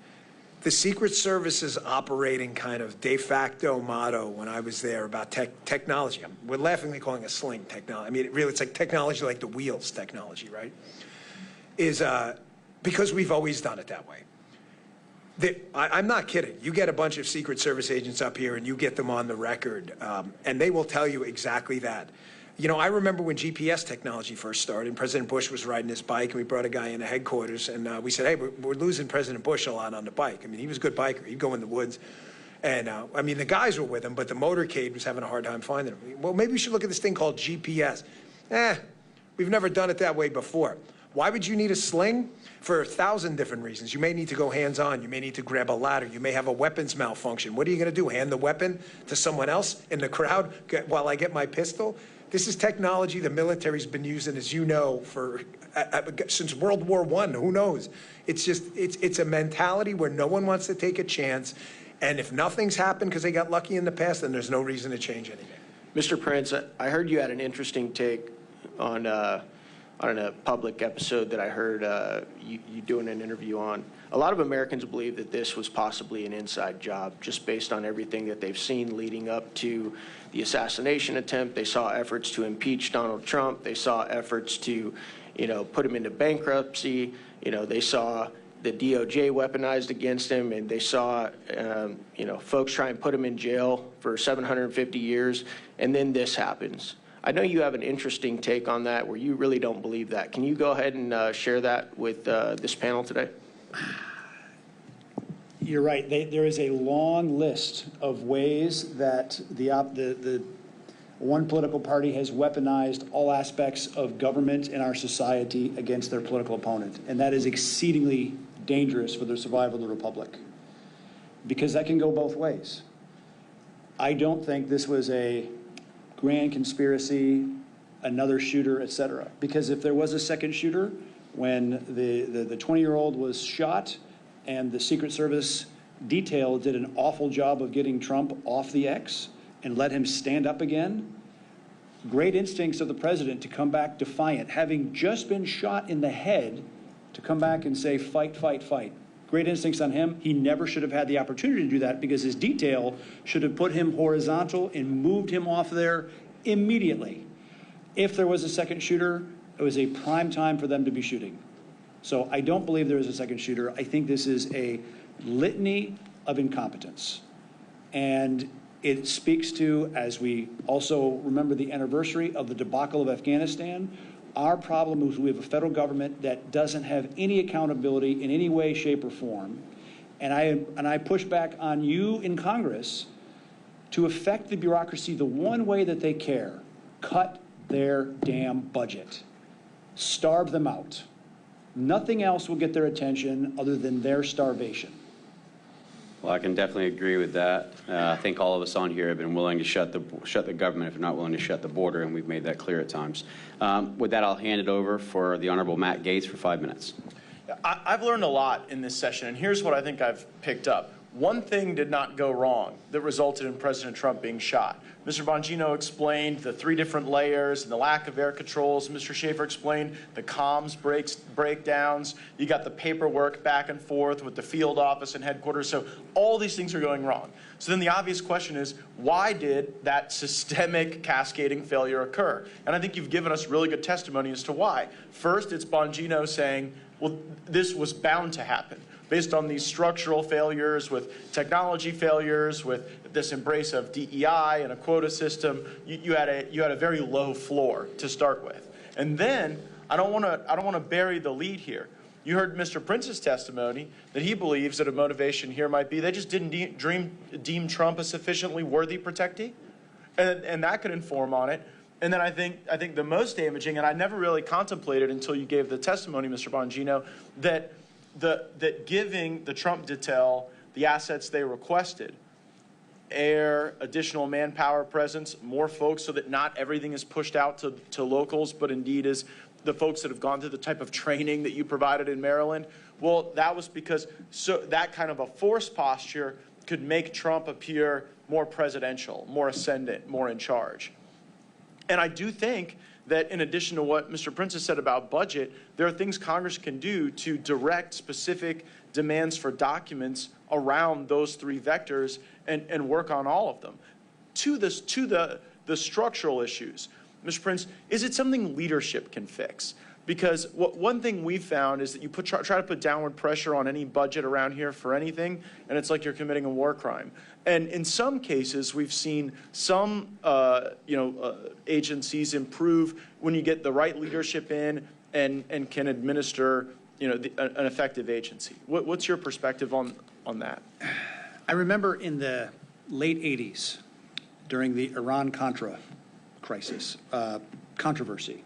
The Secret Service's operating kind of de facto motto when I was there about technology, we're laughingly calling it sling technology. I mean, it's like technology like the wheels technology, right? Is because we've always done it that way. I'm not kidding. You get a bunch of Secret Service agents up here and you get them on the record, and they will tell you exactly that. You know, I remember when GPS technology first started, and President Bush was riding his bike, and we brought a guy into headquarters, and we said, hey, we're losing President Bush a lot on the bike. I mean, he was a good biker. He'd go in the woods. And, I mean, the guys were with him, but the motorcade was having a hard time finding him. Well, maybe we should look at this thing called GPS. We've never done it that way before. Why would you need a sling? For 1,000 different reasons. You may need to go hands-on. You may need to grab a ladder. You may have a weapons malfunction. What are you going to do? Hand the weapon to someone else in the crowd while I get my pistol? This is technology the military's been using, as you know, for since World War I. Who knows? It's just, it's a mentality where no one wants to take a chance. And if nothing's happened because they got lucky in the past, then there's no reason to change anything. Mr. Prince, I heard you had an interesting take on a public episode that I heard you doing an interview on. A lot of Americans believe that this was possibly an inside job, just based on everything that they've seen leading up to the assassination attempt. They saw efforts to impeach Donald Trump. They saw efforts to, put him into bankruptcy. They saw the DOJ weaponized against him, and they saw, folks try and put him in jail for 750 years, and then this happens. I know you have an interesting take on that where you really don't believe that. Can you go ahead and share that with this panel today? You're right. There is a long list of ways that the one political party has weaponized all aspects of government in our society against their political opponent. And that is exceedingly dangerous for the survival of the republic, because that can go both ways. I don't think this was a grand conspiracy, another shooter, et cetera. Because if there was a second shooter, when the 20-year-old was shot and the Secret Service detail did an awful job of getting Trump off the X and let him stand up again, great instincts of the president to come back defiant, having just been shot in the head, to come back and say, fight, fight, fight. Great instincts on him. He never should have had the opportunity to do that, because his detail should have put him horizontal and moved him off there immediately. If there was a second shooter, it was a prime time for them to be shooting. So I don't believe there is a second shooter. I think this is a litany of incompetence. And it speaks to, as we also remember the anniversary of the debacle of Afghanistan, our problem is we have a federal government that doesn't have any accountability in any way, shape, or form. And I push back on you in Congress to affect the bureaucracy the one way that they care: cut their damn budget. Starve them out. Nothing else will get their attention other than their starvation. Well, I can definitely agree with that. I think all of us on here have been willing to shut the government if they're not willing to shut the border, and we've made that clear at times. With that, I'll hand it over for the Honorable Matt Gaetz for 5 minutes. I've learned a lot in this session, and here's what I think I've picked up. One thing did not go wrong that resulted in President Trump being shot. Mr. Bongino explained the 3 different layers and the lack of air controls. Mr. Schaefer explained the comms breakdowns. You got the paperwork back and forth with the field office and headquarters. So all these things are going wrong. So then the obvious question is, why did that systemic cascading failure occur? And I think you've given us really good testimony as to why. First, it's Bongino saying, well, this was bound to happen, based on these structural failures, with technology failures, with this embrace of DEI and a quota system. You had a very low floor to start with. And then I don't want to bury the lead here. You heard Mr. Prince's testimony that he believes that a motivation here might be they just didn't deem Trump a sufficiently worthy protectee, and that could inform on it. And then I think the most damaging, and I never really contemplated until you gave the testimony, Mr. Bongino, that giving the Trump detail the assets they requested, air, additional manpower presence, more folks, so that not everything is pushed out to locals, but indeed is the folks that have gone through the type of training that you provided in Maryland. Well, that was because that kind of a force posture could make Trump appear more presidential, more ascendant, more in charge. And I do think that in addition to what Mr. Prince has said about budget, there are things Congress can do to direct specific demands for documents around those 3 vectors and work on all of them. To the structural issues, Mr. Prince, is it something leadership can fix? Because one thing we've found is that you try to put downward pressure on any budget around here for anything, and it's like you're committing a war crime. And in some cases, we've seen some agencies improve when you get the right leadership in and can administer an effective agency. What's your perspective on that? I remember in the late 80s, during the Iran-Contra crisis, controversy,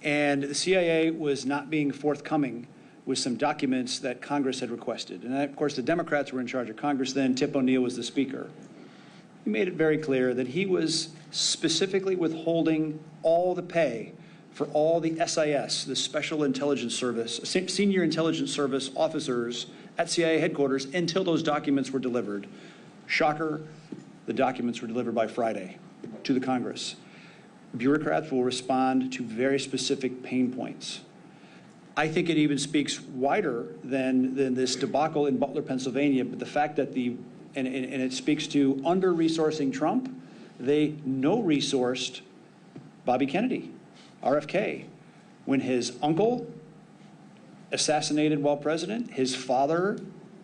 And the CIA was not being forthcoming with some documents that Congress had requested. And of course, the Democrats were in charge of Congress then. Tip O'Neill was the Speaker. He made it very clear that he was specifically withholding all the pay for all the SIS, the Special Intelligence Service, Senior Intelligence Service officers at CIA headquarters until those documents were delivered. Shocker, the documents were delivered by Friday to the Congress. Bureaucrats will respond to very specific pain points. I think it even speaks wider than this debacle in Butler, Pennsylvania, but the fact that and it speaks to under-resourcing Trump. They no-resourced Bobby Kennedy, RFK, when his uncle assassinated while president, his father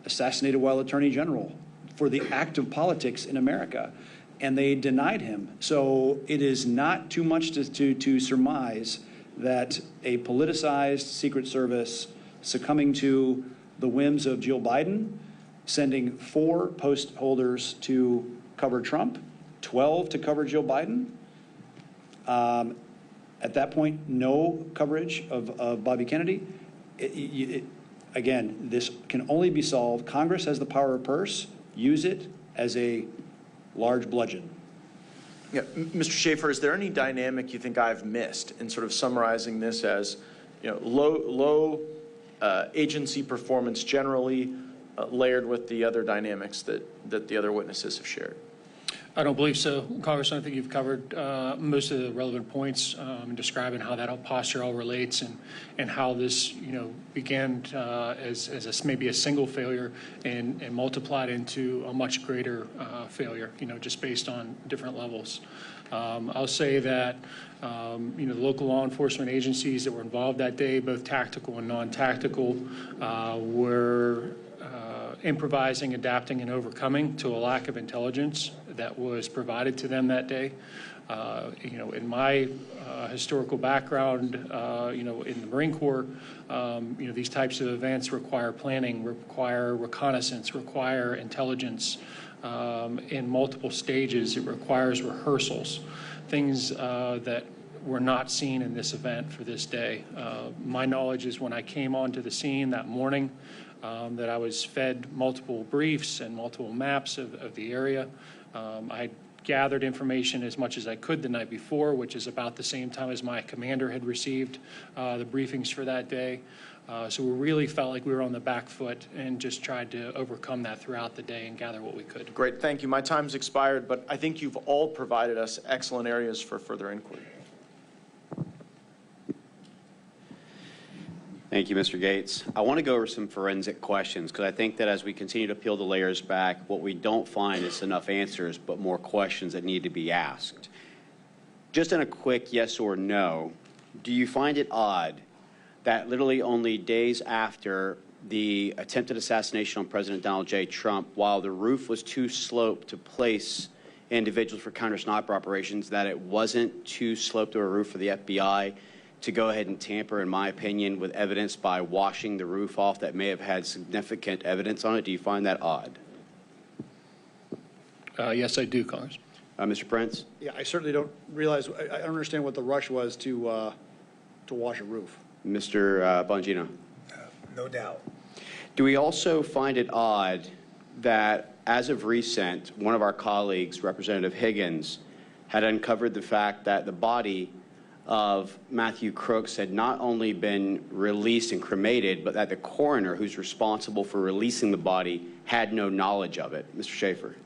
assassinated while attorney general for the act of politics in America, and they denied him. So it is not too much to surmise that a politicized Secret Service succumbing to the whims of Jill Biden, sending 4 post holders to cover Trump, 12 to cover Jill Biden. At that point, no coverage of Bobby Kennedy. Again, this can only be solved. Congress has the power of purse. Use it as a large bludgeon. Yeah, Mr. Schaefer, is there any dynamic you think I've missed in sort of summarizing this as, low agency performance generally, layered with the other dynamics that the other witnesses have shared? I don't believe so, Congressman. I think you've covered most of the relevant points in describing how that posture all relates and how this, began as maybe a single failure and multiplied into a much greater failure, just based on different levels. I'll say that, the local law enforcement agencies that were involved that day, both tactical and non-tactical, were improvising, adapting, and overcoming to a lack of intelligence that was provided to them that day. In my historical background, in the Marine Corps, these types of events require planning, require reconnaissance, require intelligence in multiple stages. It requires rehearsals, things that were not seen in this event for this day. My knowledge is when I came onto the scene that morning, that I was fed multiple briefs and multiple maps of the area. I gathered information as much as I could the night before, which is about the same time as my commander had received the briefings for that day. So we really felt like we were on the back foot and just tried to overcome that throughout the day and gather what we could. Great, thank you. My time's expired, but I think you've all provided us excellent areas for further inquiry. Thank you, Mr. Gates. I want to go over some forensic questions because I think that as we continue to peel the layers back, what we don't find is enough answers, but more questions that need to be asked. Just in a quick yes or no, do you find it odd that literally only days after the attempted assassination on President Donald J. Trump, while the roof was too sloped to place individuals for counter-sniper operations, that it wasn't too sloped to a roof for the FBI to go ahead and tamper, in my opinion, with evidence by washing the roof off that may have had significant evidence on it? Do you find that odd? Yes, I do, Congress. Mr. Prince? Yeah, I certainly don't realize, I don't understand what the rush was to wash a roof. Mr. Bongino? No doubt. Do we also find it odd that, as of recent, one of our colleagues, Representative Higgins, had uncovered the fact that the body of Matthew Crooks had not only been released and cremated, but that the coroner who's responsible for releasing the body had no knowledge of it? Mr. Schaefer?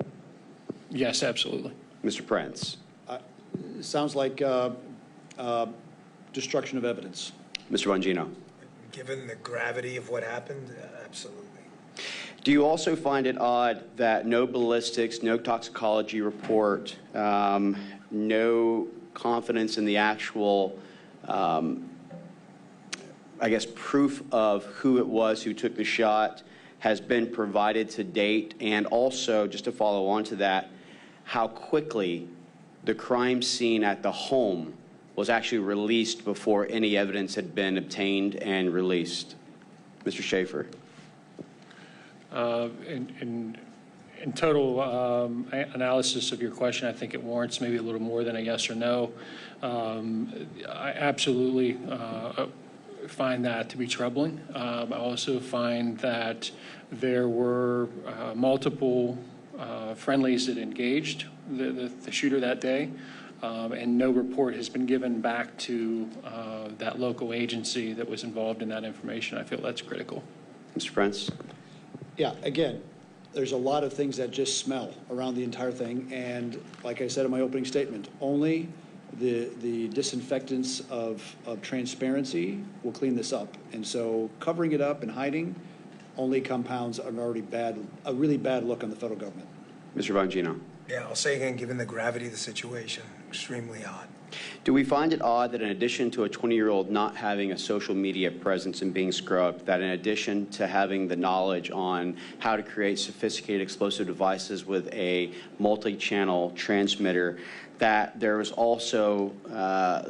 Yes, absolutely. Mr. Prince? Sounds like destruction of evidence. Mr. Bongino? Given the gravity of what happened, absolutely. Do you also find it odd that no ballistics, no toxicology report, no confidence in the actual, I guess, proof of who it was who took the shot has been provided to date? And also, just to follow on to that, how quickly the crime scene at the home was actually released before any evidence had been obtained and released? Mr. Schaefer? In total analysis of your question, I think it warrants maybe a little more than a yes or no. I absolutely find that to be troubling. I also find that there were multiple friendlies that engaged the shooter that day, and no report has been given back to that local agency that was involved in that information. I feel that's critical. Mr. Prince? Yeah, again, there's a lot of things that just smell around the entire thing, and like I said in my opening statement, only the disinfectants of transparency will clean this up. And so covering it up and hiding only compounds an already a really bad look on the federal government. Mr. Bongino? Yeah, I'll say again, given the gravity of the situation, extremely odd. Do we find it odd that in addition to a 20-year-old not having a social media presence and being scrubbed, that in addition to having the knowledge on how to create sophisticated explosive devices with a multi-channel transmitter, that there was also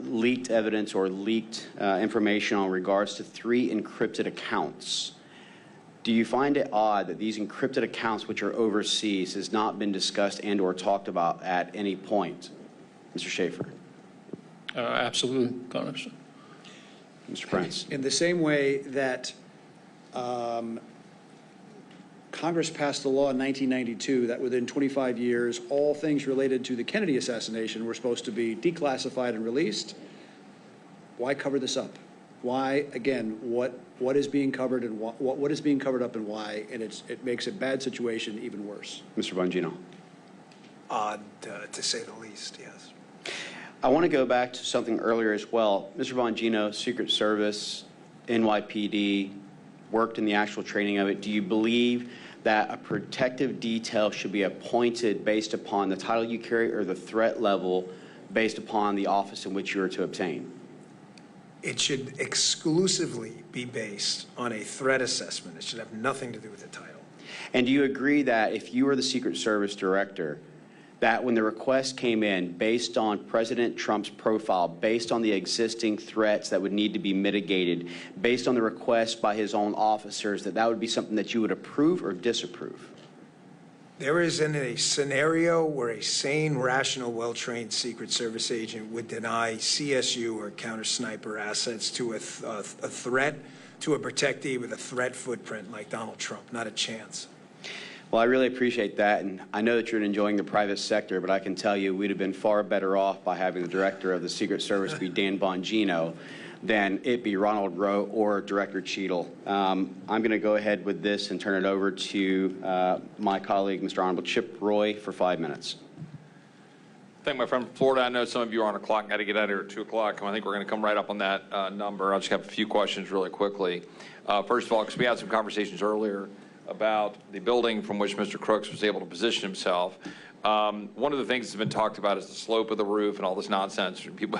leaked evidence or leaked information on regards to 3 encrypted accounts? Do you find it odd that these encrypted accounts, which are overseas, has not been discussed and or talked about at any point? Mr. Schaefer? Absolutely, Congressman. Mr. Prince? In the same way that Congress passed a law in 1992 that within 25 years, all things related to the Kennedy assassination were supposed to be declassified and released, why cover this up? Why, again, what is being covered and what is being covered up and why? And it makes a bad situation even worse. Mr. Bongino? Odd, to say the least, yes. I want to go back to something earlier as well. Mr. Bongino, Secret Service, NYPD, worked in the actual training of it. Do you believe that a protective detail should be appointed based upon the title you carry or the threat level based upon the office in which you are to obtain? It should exclusively be based on a threat assessment. It should have nothing to do with the title. And do you agree that if you were the Secret Service director, that when the request came in based on President Trump's profile, based on the existing threats that would need to be mitigated, based on the request by his own officers, that would be something that you would approve or disapprove? There isn't a scenario where a sane, rational, well-trained Secret Service agent would deny CSU or counter-sniper assets to a threat, to a protectee with a threat footprint like Donald Trump. Not a chance. Well, I really appreciate that, and I know that you're enjoying the private sector, but I can tell you we'd have been far better off by having the director of the Secret Service be Dan Bongino than it be Ronald Rowe or Director Cheadle. I'm going to go ahead with this and turn it over to my colleague, Mr. Honorable Chip Roy, for 5 minutes. Thank my friend from Florida. I know some of you are on a clock. Got to get out of here at 2 o'clock. I think we're going to come right up on that number. I'll just have a few questions really quickly. First of all, because we had some conversations earlier about the building from which Mr. Crooks was able to position himself. One of the things that's been talked about is the slope of the roof and all this nonsense. People,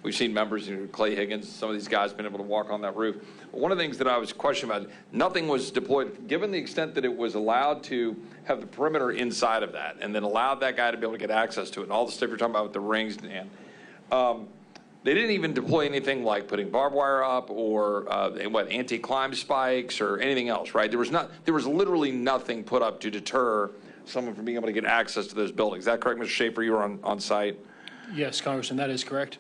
we've seen members, Clay Higgins, some of these guys been able to walk on that roof. But one of the things that I was questioning about, nothing was deployed, given the extent that it was allowed to have the perimeter inside of that, and then allowed that guy to be able to get access to it, and all the stuff you're talking about with the rings, and they didn't even deploy anything like putting barbed wire up or anti-climb spikes or anything else, right? There was literally nothing put up to deter someone from being able to get access to those buildings. Is that correct, Mr. Schaefer? You were on site? Yes, Congressman, that is correct.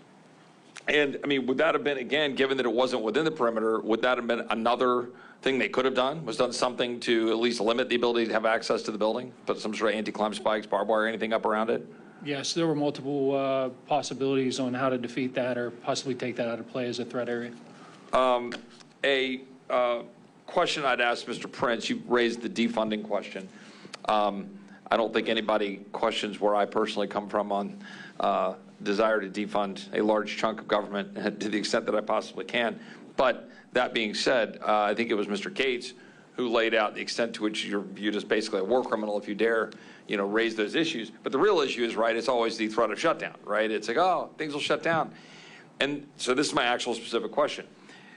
And, I mean, would that have been, again, given that it wasn't within the perimeter, would that have been another thing they could have done? Was done something to at least limit the ability to have access to the building? Put some sort of anti-climb spikes, barbed wire, anything up around it? Yes, there were multiple possibilities on how to defeat that or possibly take that out of play as a threat area. A question I'd ask Mr. Prince, you raised the defunding question. I don't think anybody questions where I personally come from on desire to defund a large chunk of government to the extent that I possibly can. But that being said, I think it was Mr. Gates who laid out the extent to which you're viewed as basically a war criminal if you dare, raise those issues. But the real issue is, right, it's always the threat of shutdown, right? It's like, oh, things will shut down. And so this is my actual specific question.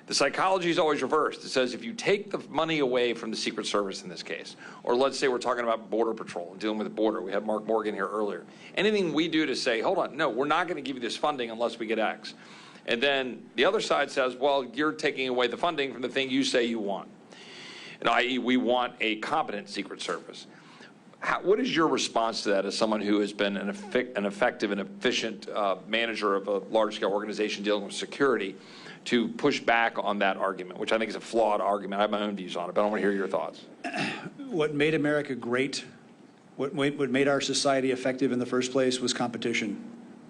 The psychology is always reversed. It says if you take the money away from the Secret Service in this case, or let's say we're talking about Border Patrol and dealing with the border. We had Mark Morgan here earlier. Anything we do to say, hold on, no, we're not going to give you this funding unless we get X. And then the other side says, well, you're taking away the funding from the thing you say you want. And i.e., we want a competent Secret Service. what is your response to that as someone who has been an effective and efficient manager of a large-scale organization dealing with security, to push back on that argument, which I think is a flawed argument? I have my own views on it, but I want to hear your thoughts. What made America great, what made our society effective in the first place was competition,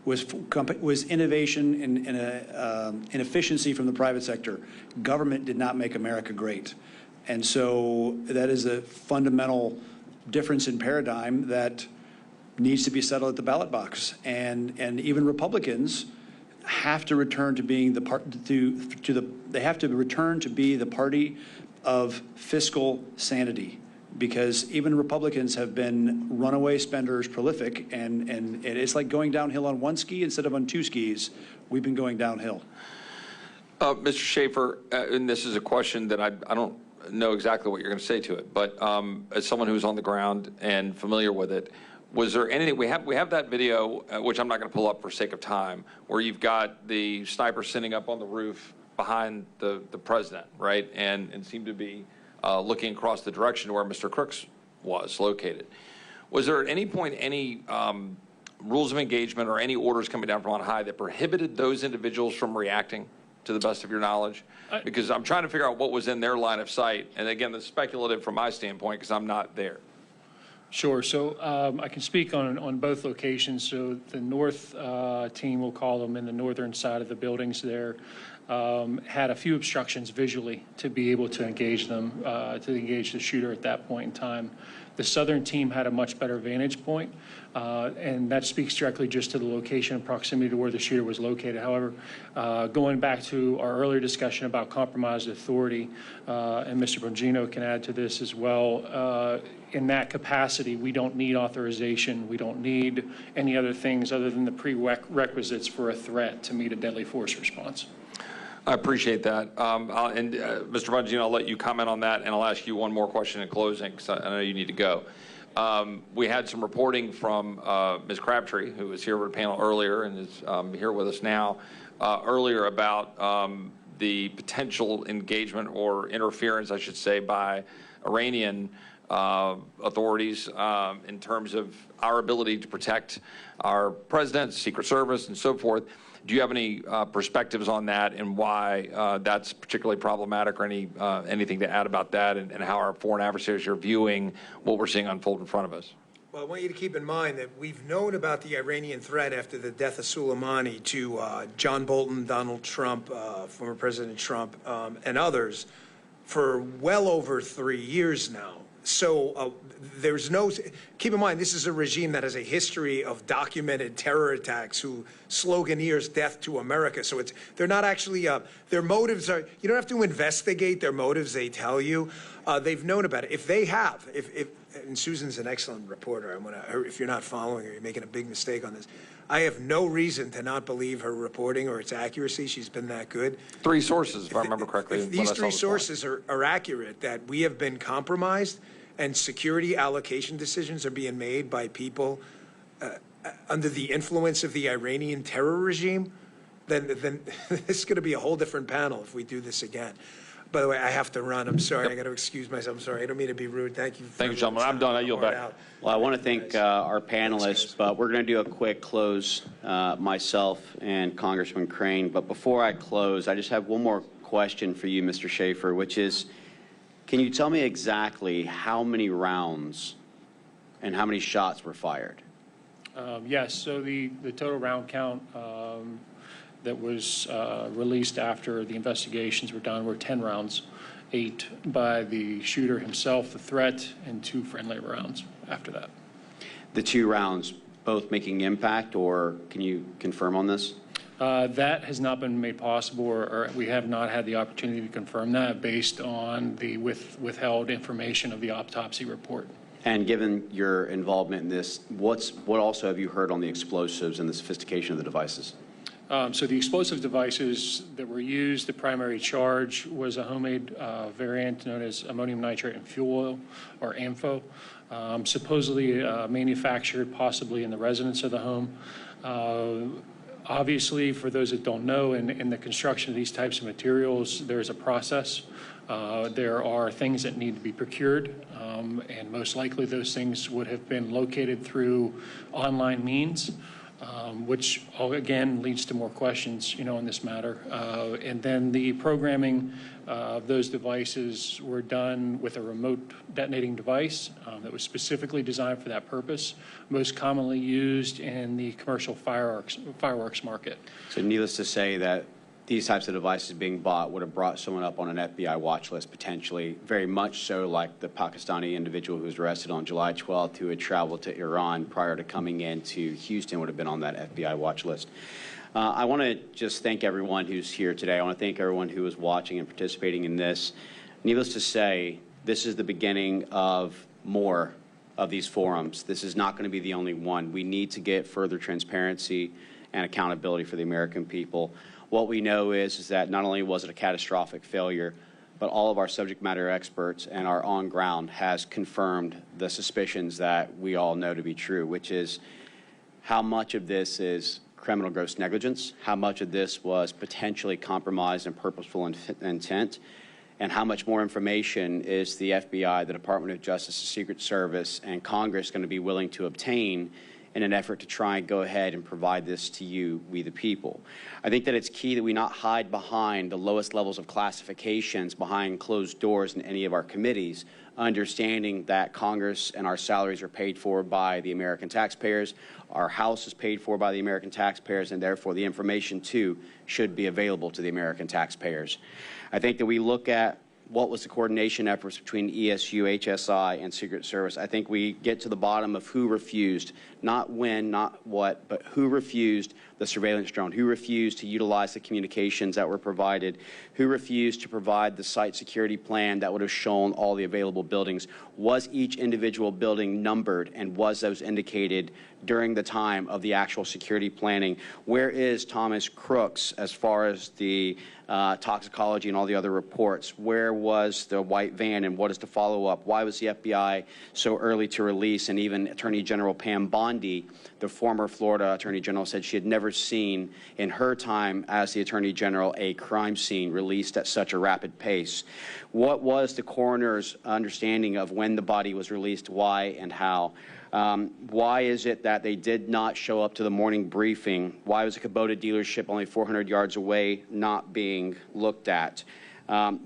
was innovation and efficiency from the private sector. Government did not make America great. And so that is a fundamental difference in paradigm that needs to be settled at the ballot box. And even Republicans have to return to being they have to return to be the party of fiscal sanity, because even Republicans have been runaway spenders, prolific, and it's like going downhill on one ski instead of on two skis. We've been going downhill. Mr. Schaefer, and this is a question that I don't know exactly what you're going to say to it, but as someone who's on the ground and familiar with it, was there anything, we have that video, which I'm not going to pull up for sake of time, where you've got the sniper sitting up on the roof behind the president, right, and seemed to be looking across the direction where Mr. Crooks was located. Was there at any point any rules of engagement or any orders coming down from on high that prohibited those individuals from reacting, to the best of your knowledge? Because I'm trying to figure out what was in their line of sight. And again, that's speculative from my standpoint because I'm not there. Sure. So I can speak on both locations. So the north team, we'll call them, in the northern side of the buildings there, had a few obstructions visually to be able to engage them, to engage the shooter at that point in time. The southern team had a much better vantage point, and that speaks directly just to the location and proximity to where the shooter was located. However, going back to our earlier discussion about compromised authority, and Mr. Bongino can add to this as well, in that capacity, we don't need authorization. We don't need any other things other than the prerequisites for a threat to meet a deadly force response. I appreciate that. Mr. Bongino, I'll let you comment on that, and I'll ask you one more question in closing, because I know you need to go. We had some reporting from Ms. Crabtree, who was here with the panel earlier and is here with us now, earlier about the potential engagement or interference, I should say, by Iranian authorities in terms of our ability to protect our president, Secret Service, and so forth. Do you have any perspectives on that and why that's particularly problematic, or anything to add about that, and how our foreign adversaries are viewing what we're seeing unfold in front of us? Well, I want you to keep in mind that we've known about the Iranian threat after the death of Soleimani to John Bolton, Donald Trump, former President Trump, and others for well over 3 years now. So there's no, keep in mind, this is a regime that has a history of documented terror attacks who sloganeers death to America. So they're not actually, their motives are, you don't have to investigate their motives, they tell you. They've known about it. If they have, and Susan's an excellent reporter, if you're not following her, you're making a big mistake on this. I have no reason to not believe her reporting or its accuracy. She's been that good. 3 sources, if I remember correctly. If these 3 sources are accurate, that we have been compromised and security allocation decisions are being made by people under the influence of the Iranian terror regime, then this is going to be a whole different panel if we do this again. By the way, I have to run. I'm sorry. I got to excuse myself. I'm sorry. I don't mean to be rude. Thank you. Thank you, gentlemen. I'm done. I yield back. Well, I want to thank our panelists, but we're going to do a quick close, myself and Congressman Crane. But before I close, I just have one more question for you, Mr. Schaefer, which is, can you tell me exactly how many rounds and how many shots were fired? Yes. So the total round count that was released after the investigations were done were 10 rounds, 8 by the shooter himself, the threat, and 2 friendly rounds after that. The 2 rounds, both making impact, or can you confirm on this? That has not been made possible, or we have not had the opportunity to confirm that based on the withheld information of the autopsy report. And given your involvement in this, what also have you heard on the explosives and the sophistication of the devices? So the explosive devices that were used, the primary charge was a homemade variant known as ammonium nitrate and fuel oil, or AMFO, supposedly manufactured possibly in the residence of the home. Obviously, for those that don't know, in the construction of these types of materials, there's a process. There are things that need to be procured, and most likely those things would have been located through online means, which again leads to more questions, in this matter. And then the programming of those devices were done with a remote detonating device that was specifically designed for that purpose, most commonly used in the commercial fireworks market. So needless to say that these types of devices being bought would have brought someone up on an FBI watch list potentially, very much so like the Pakistani individual who was arrested on July 12th who had traveled to Iran prior to coming into Houston would have been on that FBI watch list. I want to just thank everyone who's here today. I want to thank everyone who is watching and participating in this. Needless to say, this is the beginning of more of these forums. This is not going to be the only one. We need to get further transparency and accountability for the American people. What we know is that not only was it a catastrophic failure, but all of our subject matter experts and our on ground has confirmed the suspicions that we all know to be true, which is how much of this is criminal gross negligence, how much of this was potentially compromised and purposeful intent, and how much more information is the FBI, the Department of Justice, the Secret Service, and Congress going to be willing to obtain in an effort to try and go ahead and provide this to you, we the people. I think that it's key that we not hide behind the lowest levels of classifications behind closed doors in any of our committees, understanding that Congress and our salaries are paid for by the American taxpayers, our House is paid for by the American taxpayers, and therefore the information, too, should be available to the American taxpayers. I think that we look at what was the coordination efforts between ESU, HSI, and Secret Service. I think we get to the bottom of who refused, not when, not what, but who refused the surveillance drone, who refused to utilize the communications that were provided, who refused to provide the site security plan that would have shown all the available buildings. Was each individual building numbered, and was those indicated during the time of the actual security planning? Where is Thomas Crooks as far as the toxicology and all the other reports? Where was the white van, and what is the follow-up? Why was the FBI so early to release? And even Attorney General Pam Bondi, the former Florida Attorney General, said she had never seen in her time as the Attorney General a crime scene released at such a rapid pace. What was the coroner's understanding of when the body was released, why and how? Why is it that they did not show up to the morning briefing? Why was a Kubota dealership only 400 yards away not being looked at?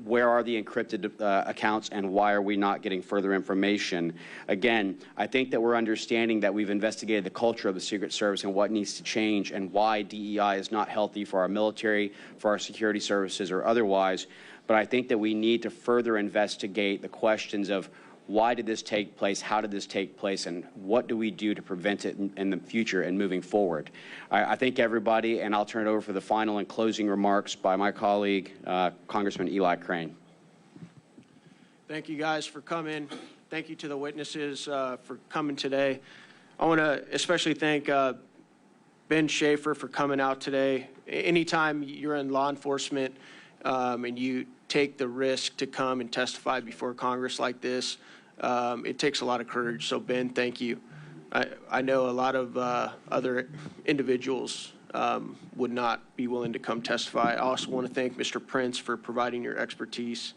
Where are the encrypted accounts, and why are we not getting further information? Again, I think that we're understanding that we've investigated the culture of the Secret Service and what needs to change, and why DEI is not healthy for our military, for our security services, or otherwise. But I think that we need to further investigate the questions of why did this take place, how did this take place, and what do we do to prevent it in the future and moving forward? I thank everybody, and I'll turn it over for the final and closing remarks by my colleague, Congressman Eli Crane. Thank you guys for coming. Thank you to the witnesses for coming today. I want to especially thank Ben Schaefer for coming out today. Anytime you're in law enforcement and you take the risk to come and testify before Congress like this, it takes a lot of courage. So, Ben, thank you. I know a lot of other individuals would not be willing to come testify. I also want to thank Mr. Prince for providing your expertise.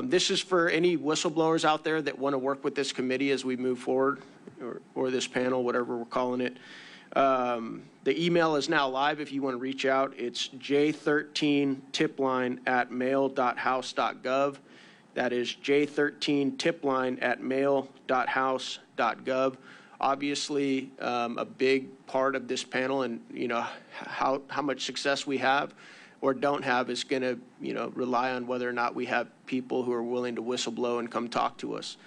This is for any whistleblowers out there that want to work with this committee as we move forward, or this panel, whatever we're calling it. The email is now live if you want to reach out. It's j13tipline@mail.house.gov. That is j13tipline@mail.house.gov. Obviously, a big part of this panel, and how much success we have or don't have is going to rely on whether or not we have people who are willing to whistleblow and come talk to us.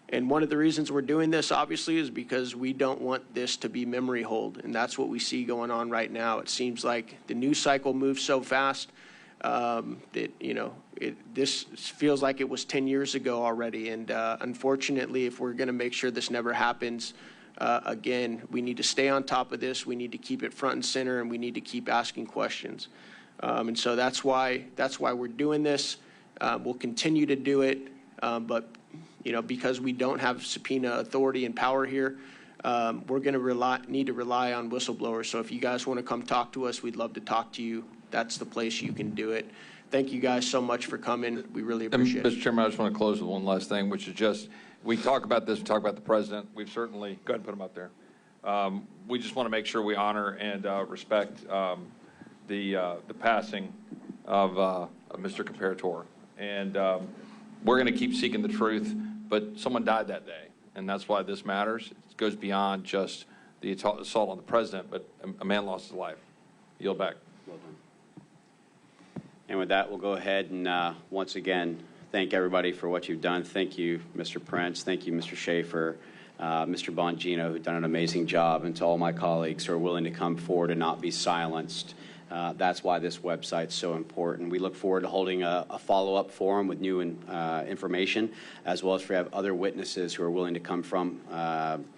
And one of the reasons we're doing this, obviously, is because we don't want this to be memory hold, and that's what we see going on right now. It seems like the news cycle moves so fast that this feels like it was 10 years ago already. And unfortunately, if we're going to make sure this never happens again, we need to stay on top of this. We need to keep it front and center, and we need to keep asking questions. And so that's why we're doing this. We'll continue to do it, but because we don't have subpoena authority and power here, We're going to need to rely on whistleblowers. So if you guys want to come talk to us, we'd love to talk to you. That's the place you can do it. Thank you guys so much for coming. We really appreciate it. Mr. Chairman, I just want to close with one last thing, which is just, we talk about this, we talk about the president. We've certainly, go ahead and put him up there. We just want to make sure we honor and respect the passing of Mr. Comparator. And we're going to keep seeking the truth, but someone died that day, and that's why this matters. It goes beyond just the assault on the president, but a man lost his life. Yield back. Well done. And with that, we'll go ahead and once again thank everybody for what you've done. Thank you, Mr. Prince. Thank you, Mr. Schaefer, Mr. Bongino, who've done an amazing job, and to all my colleagues who are willing to come forward and not be silenced. That's why this website's so important. We look forward to holding a follow-up forum with new information, as well as if we have other witnesses who are willing to come from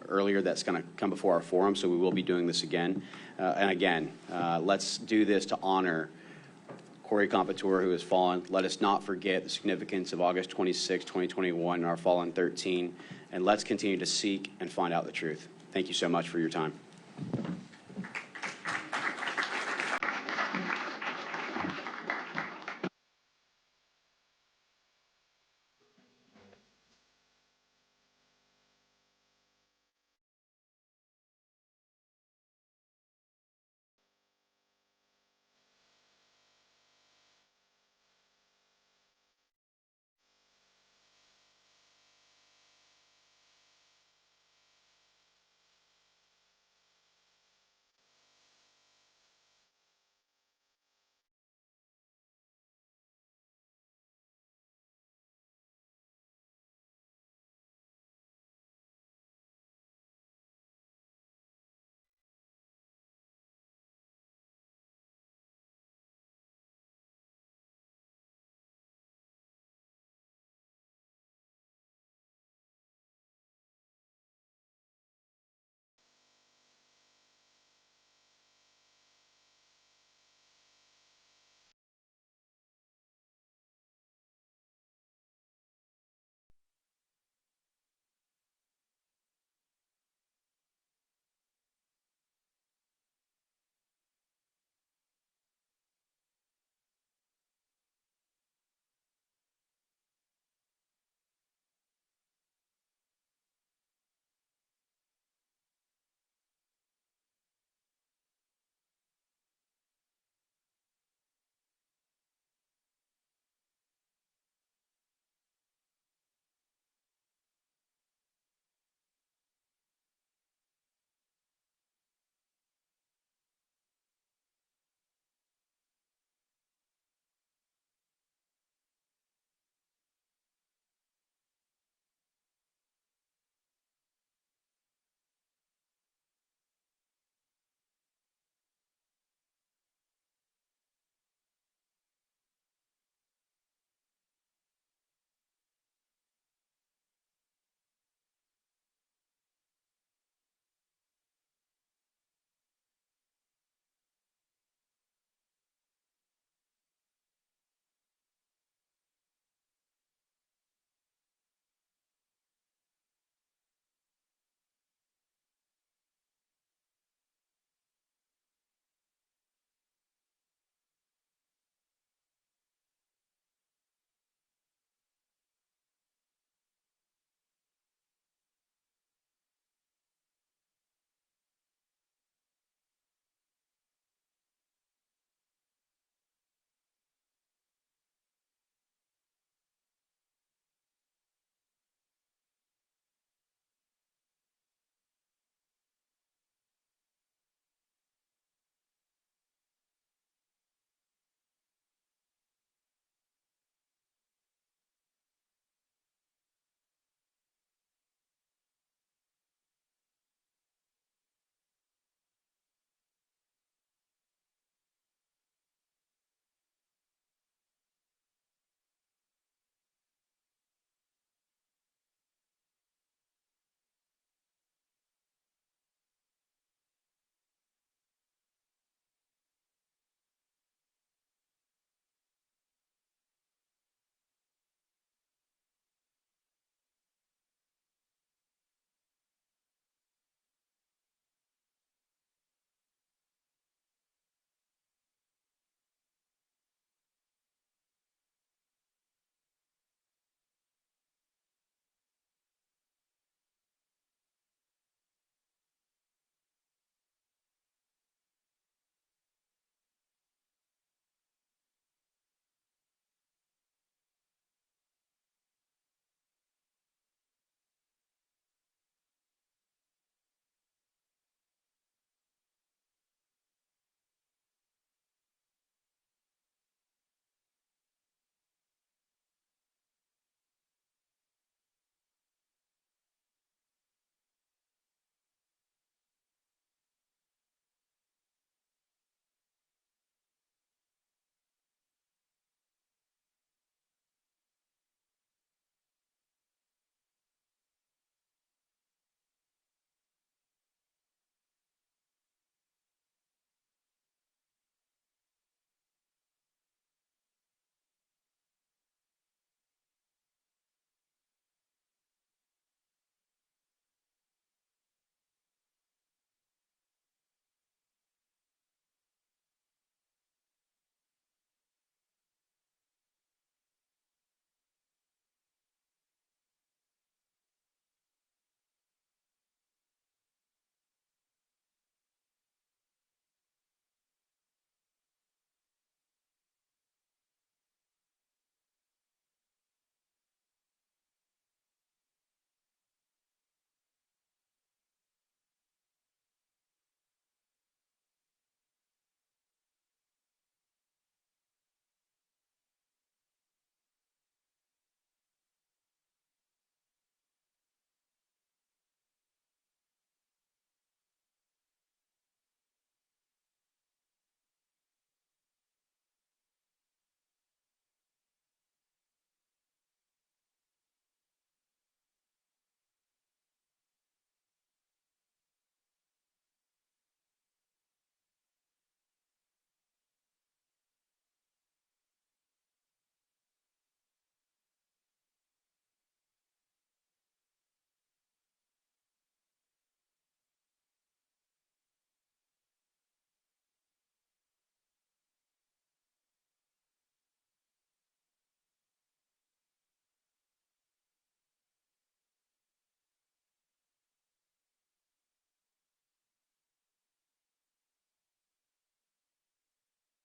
earlier that's going to come before our forum, so we will be doing this again. And again, let's do this to honor Corey Comparator, who has fallen. Let us not forget the significance of August 26, 2021, and our fallen 13, and let's continue to seek and find out the truth. Thank you so much for your time.